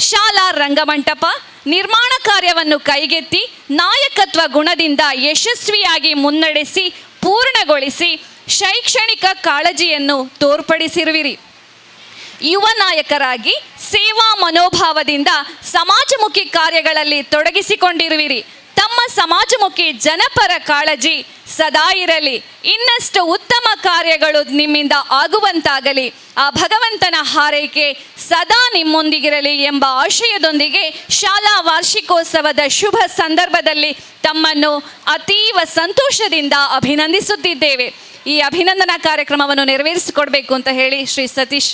ಶಾಲಾ ರಂಗಮಂಟಪ ನಿರ್ಮಾಣ ಕಾರ್ಯವನ್ನು ಕೈಗೆತ್ತಿ ನಾಯಕತ್ವ ಗುಣದಿಂದ ಯಶಸ್ವಿಯಾಗಿ ಮುನ್ನಡೆಸಿ ಪೂರ್ಣಗೊಳಿಸಿ ಶೈಕ್ಷಣಿಕ ಕಾಳಜಿಯನ್ನು ತೋರ್ಪಡಿಸಿರುವಿರಿ. ಯುವ ನಾಯಕರಾಗಿ ಸೇವಾ ಮನೋಭಾವದಿಂದ ಸಮಾಜಮುಖಿ ಕಾರ್ಯಗಳಲ್ಲಿ ತೊಡಗಿಸಿಕೊಂಡಿರುವಿರಿ. ತಮ್ಮ ಸಮಾಜಮುಖಿ ಜನಪರ ಕಾಳಜಿ ಸದಾ ಇರಲಿ. ಇನ್ನಷ್ಟು ಉತ್ತಮ ಕಾರ್ಯಗಳು ನಿಮ್ಮಿಂದ ಆಗುವಂತಾಗಲಿ. ಆ ಭಗವಂತನ ಹಾರೈಕೆ ಸದಾ ನಿಮ್ಮೊಂದಿಗಿರಲಿ ಎಂಬ ಆಶಯದೊಂದಿಗೆ ಶಾಲಾ ವಾರ್ಷಿಕೋತ್ಸವದ ಶುಭ ಸಂದರ್ಭದಲ್ಲಿ ತಮ್ಮನ್ನು ಅತೀವ ಸಂತೋಷದಿಂದ ಅಭಿನಂದಿಸುತ್ತಿದ್ದೇವೆ. ಈ ಅಭಿನಂದನಾ ಕಾರ್ಯಕ್ರಮವನ್ನು ನೆರವೇರಿಸಿಕೊಡ್ಬೇಕು ಅಂತ ಹೇಳಿ ಶ್ರೀ ಸತೀಶ್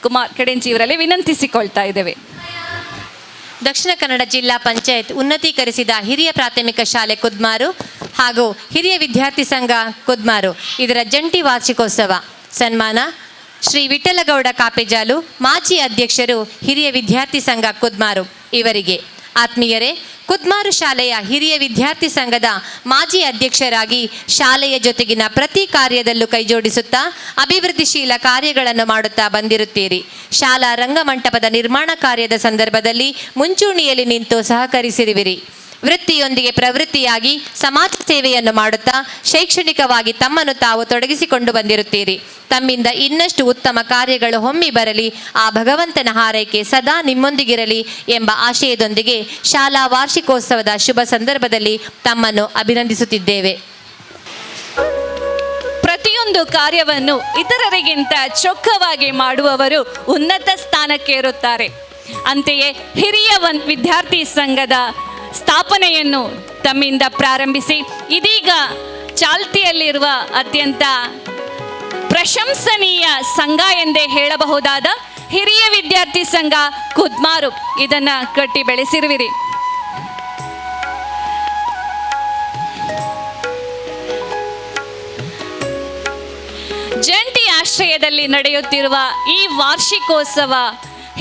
ಕುಮಾರ್ ಕೆಡೆಂಚಿಯವರಲ್ಲಿ ವಿನಂತಿಸಿಕೊಳ್ತಾ ಇದ್ದೇವೆ. ದಕ್ಷಿಣ ಕನ್ನಡ ಜಿಲ್ಲಾ ಪಂಚಾಯತ್ ಉನ್ನತೀಕರಿಸಿದ ಹಿರಿಯ ಪ್ರಾಥಮಿಕ ಶಾಲೆ ಕುದ್ಮಾರು ಹಾಗೂ ಹಿರಿಯ ವಿದ್ಯಾರ್ಥಿ ಸಂಘ ಕುದ್ಮಾರು ಇದರ ಜಂಟಿ ವಾರ್ಷಿಕೋತ್ಸವ ಸನ್ಮಾನ ಶ್ರೀ ವಿಠಲಗೌಡ ಕಾಪೆಜಾಲು, ಮಾಜಿ ಅಧ್ಯಕ್ಷರು, ಹಿರಿಯ ವಿದ್ಯಾರ್ಥಿ ಸಂಘ ಕುದ್ಮಾರು. ಇವರಿಗೆ ಆತ್ಮೀಯರೇ, ಕುದ್ಮಾರು ಶಾಲೆಯ ಹಿರಿಯ ವಿದ್ಯಾರ್ಥಿ ಸಂಘದ ಮಾಜಿ ಅಧ್ಯಕ್ಷರಾಗಿ ಶಾಲೆಯ ಜೊತೆಗಿನ ಪ್ರತಿ ಕಾರ್ಯದಲ್ಲೂ ಕೈಜೋಡಿಸುತ್ತಾ ಅಭಿವೃದ್ಧಿಶೀಲ ಕಾರ್ಯಗಳನ್ನು ಮಾಡುತ್ತಾ ಬಂದಿರುತ್ತೀರಿ. ಶಾಲಾ ರಂಗಮಂಟಪದ ನಿರ್ಮಾಣ ಕಾರ್ಯದ ಸಂದರ್ಭದಲ್ಲಿ ಮುಂಚೂಣಿಯಲ್ಲಿ ನಿಂತು ಸಹಕರಿಸಿರುವಿರಿ. ವೃತ್ತಿಯೊಂದಿಗೆ ಪ್ರವೃತ್ತಿಯಾಗಿ ಸಮಾಜ ಸೇವೆಯನ್ನು ಮಾಡುತ್ತಾ ಶೈಕ್ಷಣಿಕವಾಗಿ ತಮ್ಮನ್ನು ತಾವು ತೊಡಗಿಸಿಕೊಂಡು ಬಂದಿರುತ್ತೀರಿ. ತಮ್ಮಿಂದ ಇನ್ನಷ್ಟು ಉತ್ತಮ ಕಾರ್ಯಗಳು ಹೊಮ್ಮಿ ಬರಲಿ, ಆ ಭಗವಂತನ ಹಾರೈಕೆ ಸದಾ ನಿಮ್ಮೊಂದಿಗಿರಲಿ ಎಂಬ ಆಶಯದೊಂದಿಗೆ ಶಾಲಾ ವಾರ್ಷಿಕೋತ್ಸವದ ಶುಭ ಸಂದರ್ಭದಲ್ಲಿ ತಮ್ಮನ್ನು ಅಭಿನಂದಿಸುತ್ತಿದ್ದೇವೆ. ಪ್ರತಿಯೊಂದು ಕಾರ್ಯವನ್ನು ಇತರರಿಗಿಂತ ಚೊಕ್ಕವಾಗಿ ಮಾಡುವವರು ಉನ್ನತ ಸ್ಥಾನಕ್ಕೆ ಇರುತ್ತಾರೆ. ಅಂತೆಯೇ ಹಿರಿಯ ವಿದ್ಯಾರ್ಥಿ ಸಂಘದ ಸ್ಥಾಪನೆಯನ್ನು ತಮ್ಮಿಂದ ಪ್ರಾರಂಭಿಸಿ ಇದೀಗ ಚಾಲ್ತಿಯಲ್ಲಿರುವ ಅತ್ಯಂತ ಪ್ರಶಂಸನೀಯ ಸಂಘ ಎಂದೇ ಹೇಳಬಹುದಾದ ಹಿರಿಯ ವಿದ್ಯಾರ್ಥಿ ಸಂಘ ಕುದ್ಮಾರು ಇದನ್ನು ಕಟ್ಟಿ ಬೆಳೆಸಿರುವಿರಿ. ಜಂಟಿ ಆಶ್ರಯದಲ್ಲಿ ನಡೆಯುತ್ತಿರುವ ಈ ವಾರ್ಷಿಕೋತ್ಸವ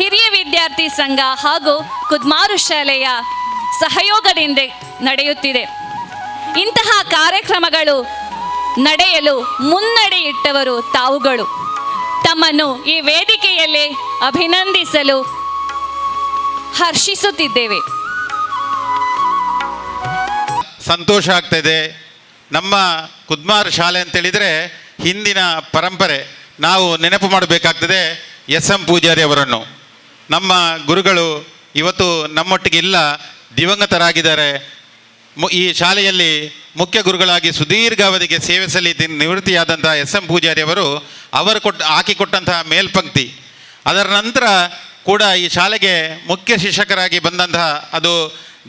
ಹಿರಿಯ ವಿದ್ಯಾರ್ಥಿ ಸಂಘ ಹಾಗೂ ಕುದ್ಮಾರು ಶಾಲೆಯ ಸಹಯೋಗದಿಂದ ನಡೆಯುತ್ತಿದೆ. ಇಂತಹ ಕಾರ್ಯಕ್ರಮಗಳು ನಡೆಯಲು ಮುನ್ನಡೆ ಇಟ್ಟವರು ತಾವುಗಳು. ತಮ್ಮನ್ನು ಈ ವೇದಿಕೆಯಲ್ಲಿ ಅಭಿನಂದಿಸಲು ಹರ್ಷಿಸುತ್ತಿದ್ದೇವೆ. ಸಂತೋಷ ಆಗ್ತಾಯಿದೆ. ನಮ್ಮ ಕುದ್ಮಾರು ಶಾಲೆ ಅಂತೇಳಿದರೆ ಹಿಂದಿನ ಪರಂಪರೆ ನಾವು ನೆನಪು ಮಾಡಬೇಕಾಗ್ತದೆ ಎಸ್ ಎಂ ಪೂಜಾರಿ ಅವರನ್ನು. ನಮ್ಮ ಗುರುಗಳು ಇವತ್ತು ನಮ್ಮೊಟ್ಟಿಗೆ ಇಲ್ಲ, ದಿವಂಗತರಾಗಿದ್ದಾರೆ. ಈ ಶಾಲೆಯಲ್ಲಿ ಮುಖ್ಯ ಗುರುಗಳಾಗಿ ಸುದೀರ್ಘ ಅವಧಿಗೆ ಸೇವೆ ಸಲ್ಲಿಸಿ ನಿವೃತ್ತಿಯಾದಂಥ ಎಸ್ ಎಂ ಪೂಜಾರಿ ಅವರು ಹಾಕಿಕೊಟ್ಟಂತಹ ಮೇಲ್ಪಂಕ್ತಿ, ಅದರ ನಂತರ ಕೂಡ ಈ ಶಾಲೆಗೆ ಮುಖ್ಯ ಶಿಕ್ಷಕರಾಗಿ ಬಂದಂತಹ ಅದು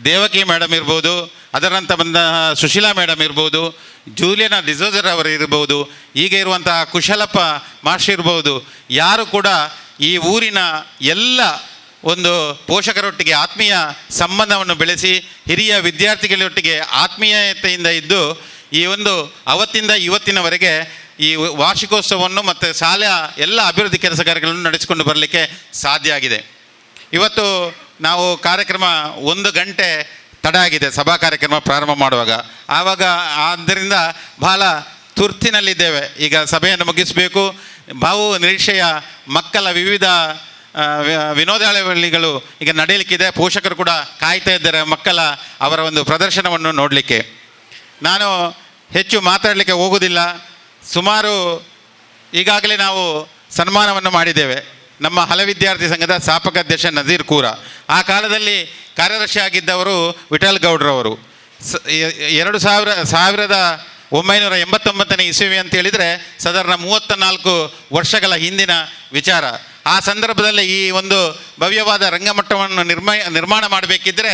ದೇವಕಿ ಮೇಡಮ್ ಇರ್ಬೋದು, ಅದರ ನಂತರ ಬಂದ ಸುಶೀಲಾ ಮೇಡಮ್ ಇರ್ಬೋದು, ಜೂಲಿಯನ ಡಿಸೋಜರ್ ಅವರು ಇರ್ಬೋದು, ಈಗ ಇರುವಂತಹ ಕುಶಲಪ್ಪ ಮಾಸ್ಟರ್ ಇರ್ಬೋದು, ಯಾರು ಕೂಡ ಈ ಊರಿನ ಎಲ್ಲ ಒಂದು ಪೋಷಕರೊಟ್ಟಿಗೆ ಆತ್ಮೀಯ ಸಂಬಂಧವನ್ನು ಬೆಳೆಸಿ ಹಿರಿಯ ವಿದ್ಯಾರ್ಥಿಗಳೊಟ್ಟಿಗೆ ಆತ್ಮೀಯತೆಯಿಂದ ಇದ್ದು ಈ ಒಂದು ಅವತ್ತಿಂದ ಇವತ್ತಿನವರೆಗೆ ಈ ವಾರ್ಷಿಕೋತ್ಸವವನ್ನು ಮತ್ತು ಶಾಲೆಯ ಎಲ್ಲ ಅಭಿವೃದ್ಧಿ ಕೆಲಸ ಕಾರ್ಯಗಳನ್ನು ನಡೆಸಿಕೊಂಡು ಬರಲಿಕ್ಕೆ ಸಾಧ್ಯ ಆಗಿದೆ. ಇವತ್ತು ನಾವು ಕಾರ್ಯಕ್ರಮ 1 ಗಂಟೆ ತಡ ಆಗಿದೆ ಸಭಾ ಕಾರ್ಯಕ್ರಮ ಪ್ರಾರಂಭ ಮಾಡುವಾಗ. ಆದ್ದರಿಂದ ಬಹಳ ತುರ್ತಿನಲ್ಲಿದ್ದೇವೆ. ಈಗ ಸಭೆಯನ್ನು ಮುಗಿಸಬೇಕು. ಬಹು ನಿರೀಕ್ಷೆಯ ಮಕ್ಕಳ ವಿವಿಧ ವಿನೋದಾಳವಳಿಗಳು ಈಗ ನಡೆಯಲಿಕ್ಕಿದೆ. ಪೋಷಕರು ಕೂಡ ಕಾಯ್ತಾ ಇದ್ದಾರೆ ಅವರ ಒಂದು ಪ್ರದರ್ಶನವನ್ನು ನೋಡಲಿಕ್ಕೆ. ನಾನು ಹೆಚ್ಚು ಮಾತಾಡಲಿಕ್ಕೆ ಹೋಗೋದಿಲ್ಲ. ಸುಮಾರು ಈಗಾಗಲೇ ನಾವು ಸನ್ಮಾನವನ್ನು ಮಾಡಿದ್ದೇವೆ. ನಮ್ಮ ಹಲ ವಿದ್ಯಾರ್ಥಿ ಸಂಘದ ಸ್ಥಾಪಕ ಅಧ್ಯಕ್ಷ ನಜೀರ್ ಕೂರ, ಆ ಕಾಲದಲ್ಲಿ ಕಾರ್ಯದರ್ಶಿ ಆಗಿದ್ದವರು ವಿಠಲ್ ಗೌಡ್ರವರು. 1989 ಇಸವಿ ಅಂತ ಹೇಳಿದರೆ ಸಾಧಾರಣ 34 ವರ್ಷಗಳ ಹಿಂದಿನ ವಿಚಾರ. ಆ ಸಂದರ್ಭದಲ್ಲಿ ಈ ಒಂದು ಭವ್ಯವಾದ ರಂಗಮಟ್ಟವನ್ನು ನಿರ್ಮಾಣ ಮಾಡಬೇಕಿದ್ರೆ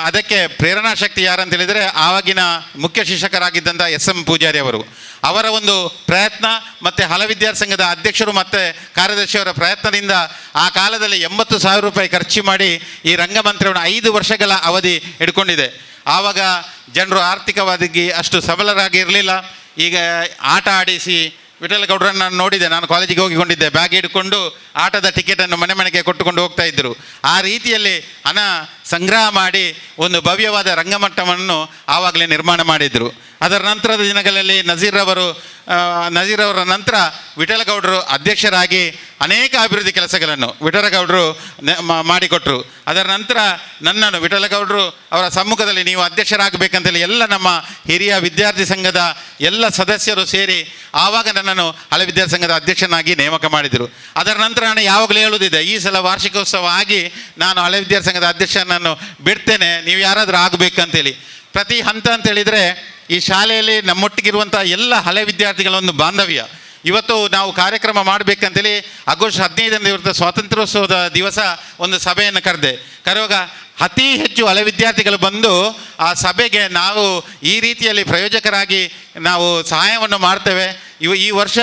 ಅದಕ್ಕೆ ಪ್ರೇರಣಾ ಶಕ್ತಿ ಯಾರಂತ ಹೇಳಿದರೆ ಆವಾಗಿನ ಮುಖ್ಯ ಶಿಕ್ಷಕರಾಗಿದ್ದಂಥ SM ಪೂಜಾರಿ ಅವರು. ಅವರ ಒಂದು ಪ್ರಯತ್ನ ಮತ್ತು ಹಲ ವಿದ್ಯಾರ್ಥಿ ಸಂಘದ ಅಧ್ಯಕ್ಷರು ಮತ್ತು ಕಾರ್ಯದರ್ಶಿಯವರ ಪ್ರಯತ್ನದಿಂದ ಆ ಕಾಲದಲ್ಲಿ 80,000 ರೂಪಾಯಿ ಖರ್ಚು ಮಾಡಿ ಈ ರಂಗಮಂದಿರವನ್ನು 5 ವರ್ಷಗಳ ಅವಧಿ ಹಿಡ್ಕೊಂಡಿದೆ. ಆವಾಗ ಜನರು ಆರ್ಥಿಕವಾಗಿ ಅಷ್ಟು ಸಬಲರಾಗಿರಲಿಲ್ಲ. ಈಗ ಆಟ ಆಡಿಸಿ ವಿಠಲ್ ಗೌಡ್ರನ್ನ ನಾನು ನೋಡಿದೆ, ನಾನು ಕಾಲೇಜಿಗೆ ಹೋಗಿಕೊಂಡಿದ್ದೆ, ಬ್ಯಾಗ್ ಹಿಡ್ಕೊಂಡು ಆಟದ ಟಿಕೆಟನ್ನು ಮನೆ ಮನೆಗೆ ಕೊಟ್ಟುಕೊಂಡು ಹೋಗ್ತಾ ಇದ್ದರು. ಆ ರೀತಿಯಲ್ಲಿ ಹಣ ಸಂಗ್ರಹ ಮಾಡಿ ಒಂದು ಭವ್ಯವಾದ ರಂಗಮಟ್ಟವನ್ನು ಆವಾಗಲೇ ನಿರ್ಮಾಣ ಮಾಡಿದರು. ಅದರ ನಂತರದ ದಿನಗಳಲ್ಲಿ ನಜೀರ್ ಅವರ ನಂತರ ವಿಠಲಗೌಡರು ಅಧ್ಯಕ್ಷರಾಗಿ ಅನೇಕ ಅಭಿವೃದ್ಧಿ ಕೆಲಸಗಳನ್ನು ವಿಠಲಗೌಡರು ಮಾಡಿಕೊಟ್ರು. ಅದರ ನಂತರ ನನ್ನನ್ನು ವಿಠಲಗೌಡರು ಅವರ ಸಮ್ಮುಖದಲ್ಲಿ ನೀವು ಅಧ್ಯಕ್ಷರಾಗಬೇಕಂತೇಳಿ ಎಲ್ಲ ನಮ್ಮ ಹಿರಿಯ ವಿದ್ಯಾರ್ಥಿ ಸಂಘದ ಎಲ್ಲ ಸದಸ್ಯರು ಸೇರಿ ಆವಾಗ ನನ್ನನ್ನು ಹಳೆ ವಿದ್ಯಾರ್ಥಿ ಸಂಘದ ಅಧ್ಯಕ್ಷನಾಗಿ ನೇಮಕ ಮಾಡಿದರು. ಅದರ ನಂತರ ನಾನು ಯಾವಾಗಲೂ ಹೇಳುವುದಿದೆ, ಈ ಸಲ ವಾರ್ಷಿಕೋತ್ಸವ ಆಗಿ ನಾನು ಹಳೆ ವಿದ್ಯಾರ್ಥಿ ಸಂಘದ ಅಧ್ಯಕ್ಷನನ್ನು ಬಿಡ್ತೇನೆ, ನೀವು ಯಾರಾದರೂ ಆಗಬೇಕಂತೇಳಿ. ಪ್ರತಿ ಹಂತ ಅಂತೇಳಿದರೆ ಈ ಶಾಲೆಯಲ್ಲಿ ನಮ್ಮೊಟ್ಟಿಗಿರುವಂಥ ಎಲ್ಲ ಹಳೆ ವಿದ್ಯಾರ್ಥಿಗಳ ಒಂದು ಬಾಂಧವ್ಯ. ಇವತ್ತು ನಾವು ಕಾರ್ಯಕ್ರಮ ಮಾಡಬೇಕಂತೇಳಿ ಆಗಸ್ಟ್ 15ನೇ ದಿವಸ ಸ್ವಾತಂತ್ರ್ಯೋತ್ಸವದ ದಿವಸ ಒಂದು ಸಭೆಯನ್ನು ಕರೆಯುವಾಗ ಅತಿ ಹೆಚ್ಚು ಹಳೆ ವಿದ್ಯಾರ್ಥಿಗಳು ಬಂದು ಆ ಸಭೆಗೆ ನಾವು ಈ ರೀತಿಯಲ್ಲಿ ಪ್ರಯೋಜಕರಾಗಿ ನಾವು ಸಹಾಯವನ್ನು ಮಾಡ್ತೇವೆ, ಈ ವರ್ಷ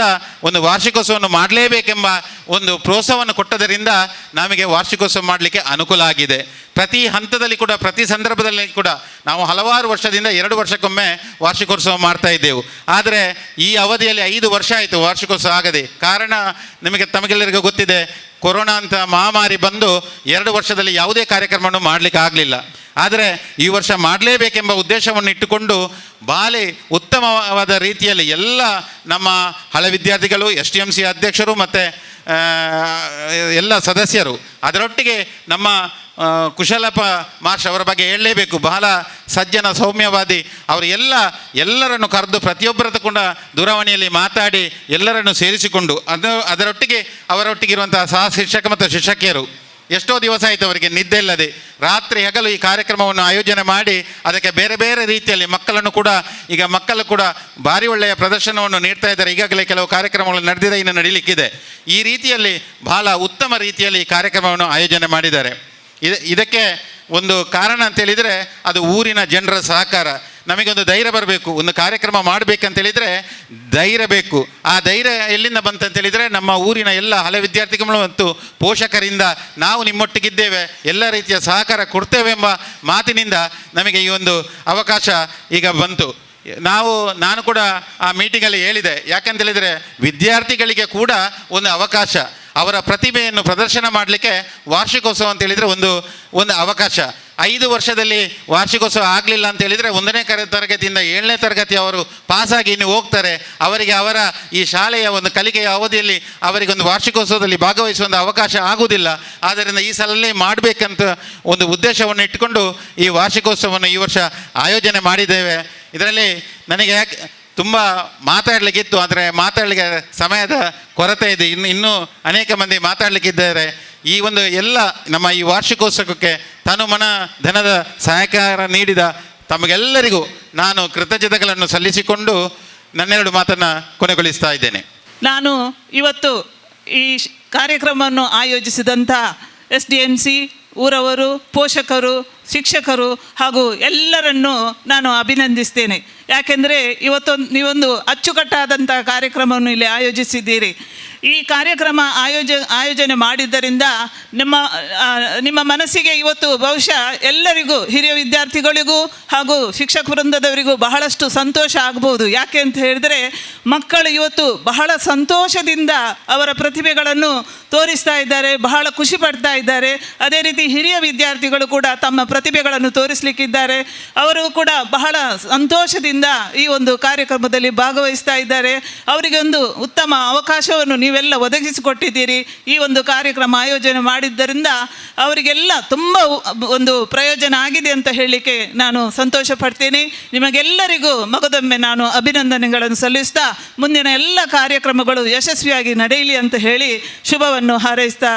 ಒಂದು ವಾರ್ಷಿಕೋತ್ಸವವನ್ನು ಮಾಡಲೇಬೇಕೆಂಬ ಒಂದು ಪ್ರೋತ್ಸಾಹವನ್ನು ಕೊಟ್ಟದರಿಂದ ನಮಗೆ ವಾರ್ಷಿಕೋತ್ಸವ ಮಾಡಲಿಕ್ಕೆ ಅನುಕೂಲ ಆಗಿದೆ. ಪ್ರತಿ ಹಂತದಲ್ಲಿ ಕೂಡ ಪ್ರತಿ ಸಂದರ್ಭದಲ್ಲಿ ಕೂಡ ನಾವು ಹಲವಾರು ವರ್ಷದಿಂದ 2 ವರ್ಷಕ್ಕೊಮ್ಮೆ ವಾರ್ಷಿಕೋತ್ಸವ ಮಾಡ್ತಾ ಇದ್ದೆವು. ಆದರೆ ಈ ಅವಧಿಯಲ್ಲಿ 5 ವರ್ಷ ಆಯಿತು ವಾರ್ಷಿಕೋತ್ಸವ ಆಗದೆ. ಕಾರಣ ತಮಗೆಲ್ಲರಿಗೂ ಗೊತ್ತಿದೆ, ಕೊರೋನಾ ಅಂತ ಮಹಾಮಾರಿ ಬಂದು 2 ವರ್ಷದಲ್ಲಿ ಯಾವುದೇ ಕಾರ್ಯಕ್ರಮವನ್ನು ಮಾಡಲಿಕ್ಕೆ ಆಗಲಿಲ್ಲ. ಆದರೆ ಈ ವರ್ಷ ಮಾಡಲೇಬೇಕೆಂಬ ಉದ್ದೇಶವನ್ನು ಇಟ್ಟುಕೊಂಡು ಬಾಲಿ ಉತ್ತಮವಾದ ರೀತಿಯಲ್ಲಿ ಎಲ್ಲ ನಮ್ಮ ಹಳೆ ವಿದ್ಯಾರ್ಥಿಗಳು, STMC ಅಧ್ಯಕ್ಷರು ಮತ್ತು ಎಲ್ಲ ಸದಸ್ಯರು, ಅದರೊಟ್ಟಿಗೆ ನಮ್ಮ ಕುಶಲಪ್ಪ ಮಾರ್ಷ್ ಅವರ ಬಗ್ಗೆ ಹೇಳಲೇಬೇಕು. ಬಹಳ ಸಜ್ಜನ ಸೌಮ್ಯವಾದಿ ಅವರು. ಎಲ್ಲರನ್ನು ಕರೆದು ಪ್ರತಿಯೊಬ್ಬರ ಕೂಡ ದೂರವಾಣಿಯಲ್ಲಿ ಮಾತಾಡಿ ಎಲ್ಲರನ್ನು ಸೇರಿಸಿಕೊಂಡು ಅದರೊಟ್ಟಿಗೆ ಅವರೊಟ್ಟಿಗಿರುವಂತಹ ಸಹ ಶಿಕ್ಷಕ ಮತ್ತು ಶಿಕ್ಷಕಿಯರು ಎಷ್ಟೋ ದಿವಸ ಆಯಿತು ಅವರಿಗೆ ನಿದ್ದೆ ಇಲ್ಲದೆ ರಾತ್ರಿ ಹಗಲು ಈ ಕಾರ್ಯಕ್ರಮವನ್ನು ಆಯೋಜನೆ ಮಾಡಿ ಅದಕ್ಕೆ ಬೇರೆ ಬೇರೆ ರೀತಿಯಲ್ಲಿ ಮಕ್ಕಳು ಕೂಡ ಭಾರಿ ಒಳ್ಳೆಯ ಪ್ರದರ್ಶನವನ್ನು ನೀಡ್ತಾ ಇದ್ದಾರೆ. ಈಗಾಗಲೇ ಕೆಲವು ಕಾರ್ಯಕ್ರಮಗಳು ನಡೆದಿದೆ, ಇನ್ನು ನಡೀಲಿಕ್ಕಿದೆ. ಈ ರೀತಿಯಲ್ಲಿ ಬಹಳ ಉತ್ತಮ ರೀತಿಯಲ್ಲಿ ಈ ಕಾರ್ಯಕ್ರಮವನ್ನು ಆಯೋಜನೆ ಮಾಡಿದ್ದಾರೆ. ಇದಕ್ಕೆ ಒಂದು ಕಾರಣ ಅಂತೇಳಿದರೆ ಅದು ಊರಿನ ಜನರ ಸಹಕಾರ. ನಮಗೊಂದು ಧೈರ್ಯ ಬರಬೇಕು, ಒಂದು ಕಾರ್ಯಕ್ರಮ ಮಾಡಬೇಕಂತೇಳಿದರೆ ಧೈರ್ಯ ಬೇಕು. ಆ ಧೈರ್ಯ ಎಲ್ಲಿಂದ ಬಂತಂತೇಳಿದರೆ ನಮ್ಮ ಊರಿನ ಎಲ್ಲ ಹಳೆ ವಿದ್ಯಾರ್ಥಿಗಳು ಮತ್ತು ಪೋಷಕರಿಂದ ನಾವು ನಿಮ್ಮೊಟ್ಟಿಗಿದ್ದೇವೆ, ಎಲ್ಲ ರೀತಿಯ ಸಹಕಾರ ಕೊಡ್ತೇವೆ ಎಂಬ ಮಾತಿನಿಂದ ನಮಗೆ ಈ ಒಂದು ಅವಕಾಶ ಈಗ ಬಂತು. ನಾನು ಕೂಡ ಆ ಮೀಟಿಂಗಲ್ಲಿ ಹೇಳಿದೆ, ಯಾಕಂತೇಳಿದರೆ ವಿದ್ಯಾರ್ಥಿಗಳಿಗೆ ಕೂಡ ಒಂದು ಅವಕಾಶ, ಅವರ ಪ್ರತಿಭೆಯನ್ನು ಪ್ರದರ್ಶನ ಮಾಡಲಿಕ್ಕೆ ವಾರ್ಷಿಕೋತ್ಸವ ಅಂತೇಳಿದರೆ ಒಂದು ಅವಕಾಶ. 5 ವರ್ಷದಲ್ಲಿ ವಾರ್ಷಿಕೋತ್ಸವ ಆಗಲಿಲ್ಲ ಅಂತೇಳಿದರೆ 1ನೇ ತರಗತಿಯಿಂದ 7ನೇ ತರಗತಿ ಅವರು ಪಾಸಾಗಿ ಇನ್ನು ಹೋಗ್ತಾರೆ. ಅವರಿಗೆ ಅವರ ಈ ಶಾಲೆಯ ಒಂದು ಕಲಿಕೆಯ ಅವಧಿಯಲ್ಲಿ ಅವರಿಗೊಂದು ವಾರ್ಷಿಕೋತ್ಸವದಲ್ಲಿ ಭಾಗವಹಿಸುವಂಥ ಅವಕಾಶ ಆಗುವುದಿಲ್ಲ. ಆದ್ದರಿಂದ ಈ ಸಲಲ್ಲೇ ಮಾಡಬೇಕಂತ ಒಂದು ಉದ್ದೇಶವನ್ನು ಇಟ್ಟುಕೊಂಡು ಈ ವಾರ್ಷಿಕೋತ್ಸವವನ್ನು ಈ ವರ್ಷ ಆಯೋಜನೆ ಮಾಡಿದ್ದೇವೆ. ಇದರಲ್ಲಿ ನನಗೆ ತುಂಬ ಮಾತಾಡಲಿಕ್ಕಿತ್ತು, ಆದರೆ ಮಾತಾಡಲಿಕ್ಕೆ ಸಮಯದ ಕೊರತೆ ಇದೆ. ಇನ್ನೂ ಅನೇಕ ಮಂದಿ ಮಾತಾಡಲಿಕ್ಕಿದ್ದಾರೆ. ಈ ಒಂದು ಎಲ್ಲ ನಮ್ಮ ಈ ವಾರ್ಷಿಕೋತ್ಸವಕ್ಕೆ ತನುಮನ ಧನದ ಸಹಕಾರ ನೀಡಿದ ತಮಗೆಲ್ಲರಿಗೂ ನಾನು ಕೃತಜ್ಞತೆಗಳನ್ನು ಸಲ್ಲಿಸಿಕೊಂಡು ನನ್ನೆರಡು ಮಾತನ್ನು ಕೊನೆಗೊಳಿಸ್ತಾ ಇದ್ದೇನೆ. ನಾನು ಇವತ್ತು ಈ ಕಾರ್ಯಕ್ರಮವನ್ನು ಆಯೋಜಿಸಿದಂಥ SDMC ಊರವರು, ಪೋಷಕರು, ಶಿಕ್ಷಕರು ಹಾಗೂ ಎಲ್ಲರನ್ನೂ ನಾನು ಅಭಿನಂದಿಸ್ತೇನೆ. ಯಾಕೆಂದರೆ ನೀವೊಂದು ಅಚ್ಚುಕಟ್ಟಾದಂಥ ಕಾರ್ಯಕ್ರಮವನ್ನು ಇಲ್ಲಿ ಆಯೋಜಿಸಿದ್ದೀರಿ. ಈ ಕಾರ್ಯಕ್ರಮ ಆಯೋಜನೆ ಮಾಡಿದ್ದರಿಂದ ನಿಮ್ಮ ಮನಸ್ಸಿಗೆ ಇವತ್ತು ಬಹುಶಃ ಎಲ್ಲರಿಗೂ, ಹಿರಿಯ ವಿದ್ಯಾರ್ಥಿಗಳಿಗೂ ಹಾಗೂ ಶಿಕ್ಷಕ ವೃಂದದವರಿಗೂ ಬಹಳಷ್ಟು ಸಂತೋಷ ಆಗ್ಬೋದು. ಯಾಕೆ ಅಂತ ಹೇಳಿದರೆ ಮಕ್ಕಳು ಇವತ್ತು ಬಹಳ ಸಂತೋಷದಿಂದ ಅವರ ಪ್ರತಿಭೆಗಳನ್ನು ತೋರಿಸ್ತಾ ಇದ್ದಾರೆ, ಬಹಳ ಖುಷಿ ಪಡ್ತಾ ಇದ್ದಾರೆ. ಅದೇ ರೀತಿ ಹಿರಿಯ ವಿದ್ಯಾರ್ಥಿಗಳು ಕೂಡ ತಮ್ಮ ಪ್ರತಿಭೆಗಳನ್ನು ತೋರಿಸಲಿಕ್ಕಿದ್ದಾರೆ. ಅವರು ಕೂಡ ಬಹಳ ಸಂತೋಷದಿಂದ ಈ ಒಂದು ಕಾರ್ಯಕ್ರಮದಲ್ಲಿ ಭಾಗವಹಿಸ್ತಾ ಇದ್ದಾರೆ. ಅವರಿಗೆ ಒಂದು ಉತ್ತಮ ಅವಕಾಶವನ್ನು ನೀವೆಲ್ಲ ಒದಗಿಸಿಕೊಟ್ಟಿದ್ದೀರಿ. ಈ ಒಂದು ಕಾರ್ಯಕ್ರಮ ಆಯೋಜನೆ ಮಾಡಿದ್ದರಿಂದ ಅವರಿಗೆಲ್ಲ ತುಂಬ ಒಂದು ಪ್ರಯೋಜನ ಆಗಿದೆ ಅಂತ ಹೇಳಲಿಕ್ಕೆ ನಾನು ಸಂತೋಷ ಪಡ್ತೀನಿ. ನಿಮಗೆಲ್ಲರಿಗೂ ಮಗದೊಮ್ಮೆ ನಾನು ಅಭಿನಂದನೆಗಳನ್ನು ಸಲ್ಲಿಸ್ತಾ ಮುಂದಿನ ಎಲ್ಲ ಕಾರ್ಯಕ್ರಮಗಳು ಯಶಸ್ವಿಯಾಗಿ ನಡೆಯಲಿ ಅಂತ ಹೇಳಿ ಶುಭವನ್ನು ಹಾರೈಸ್ತಾ,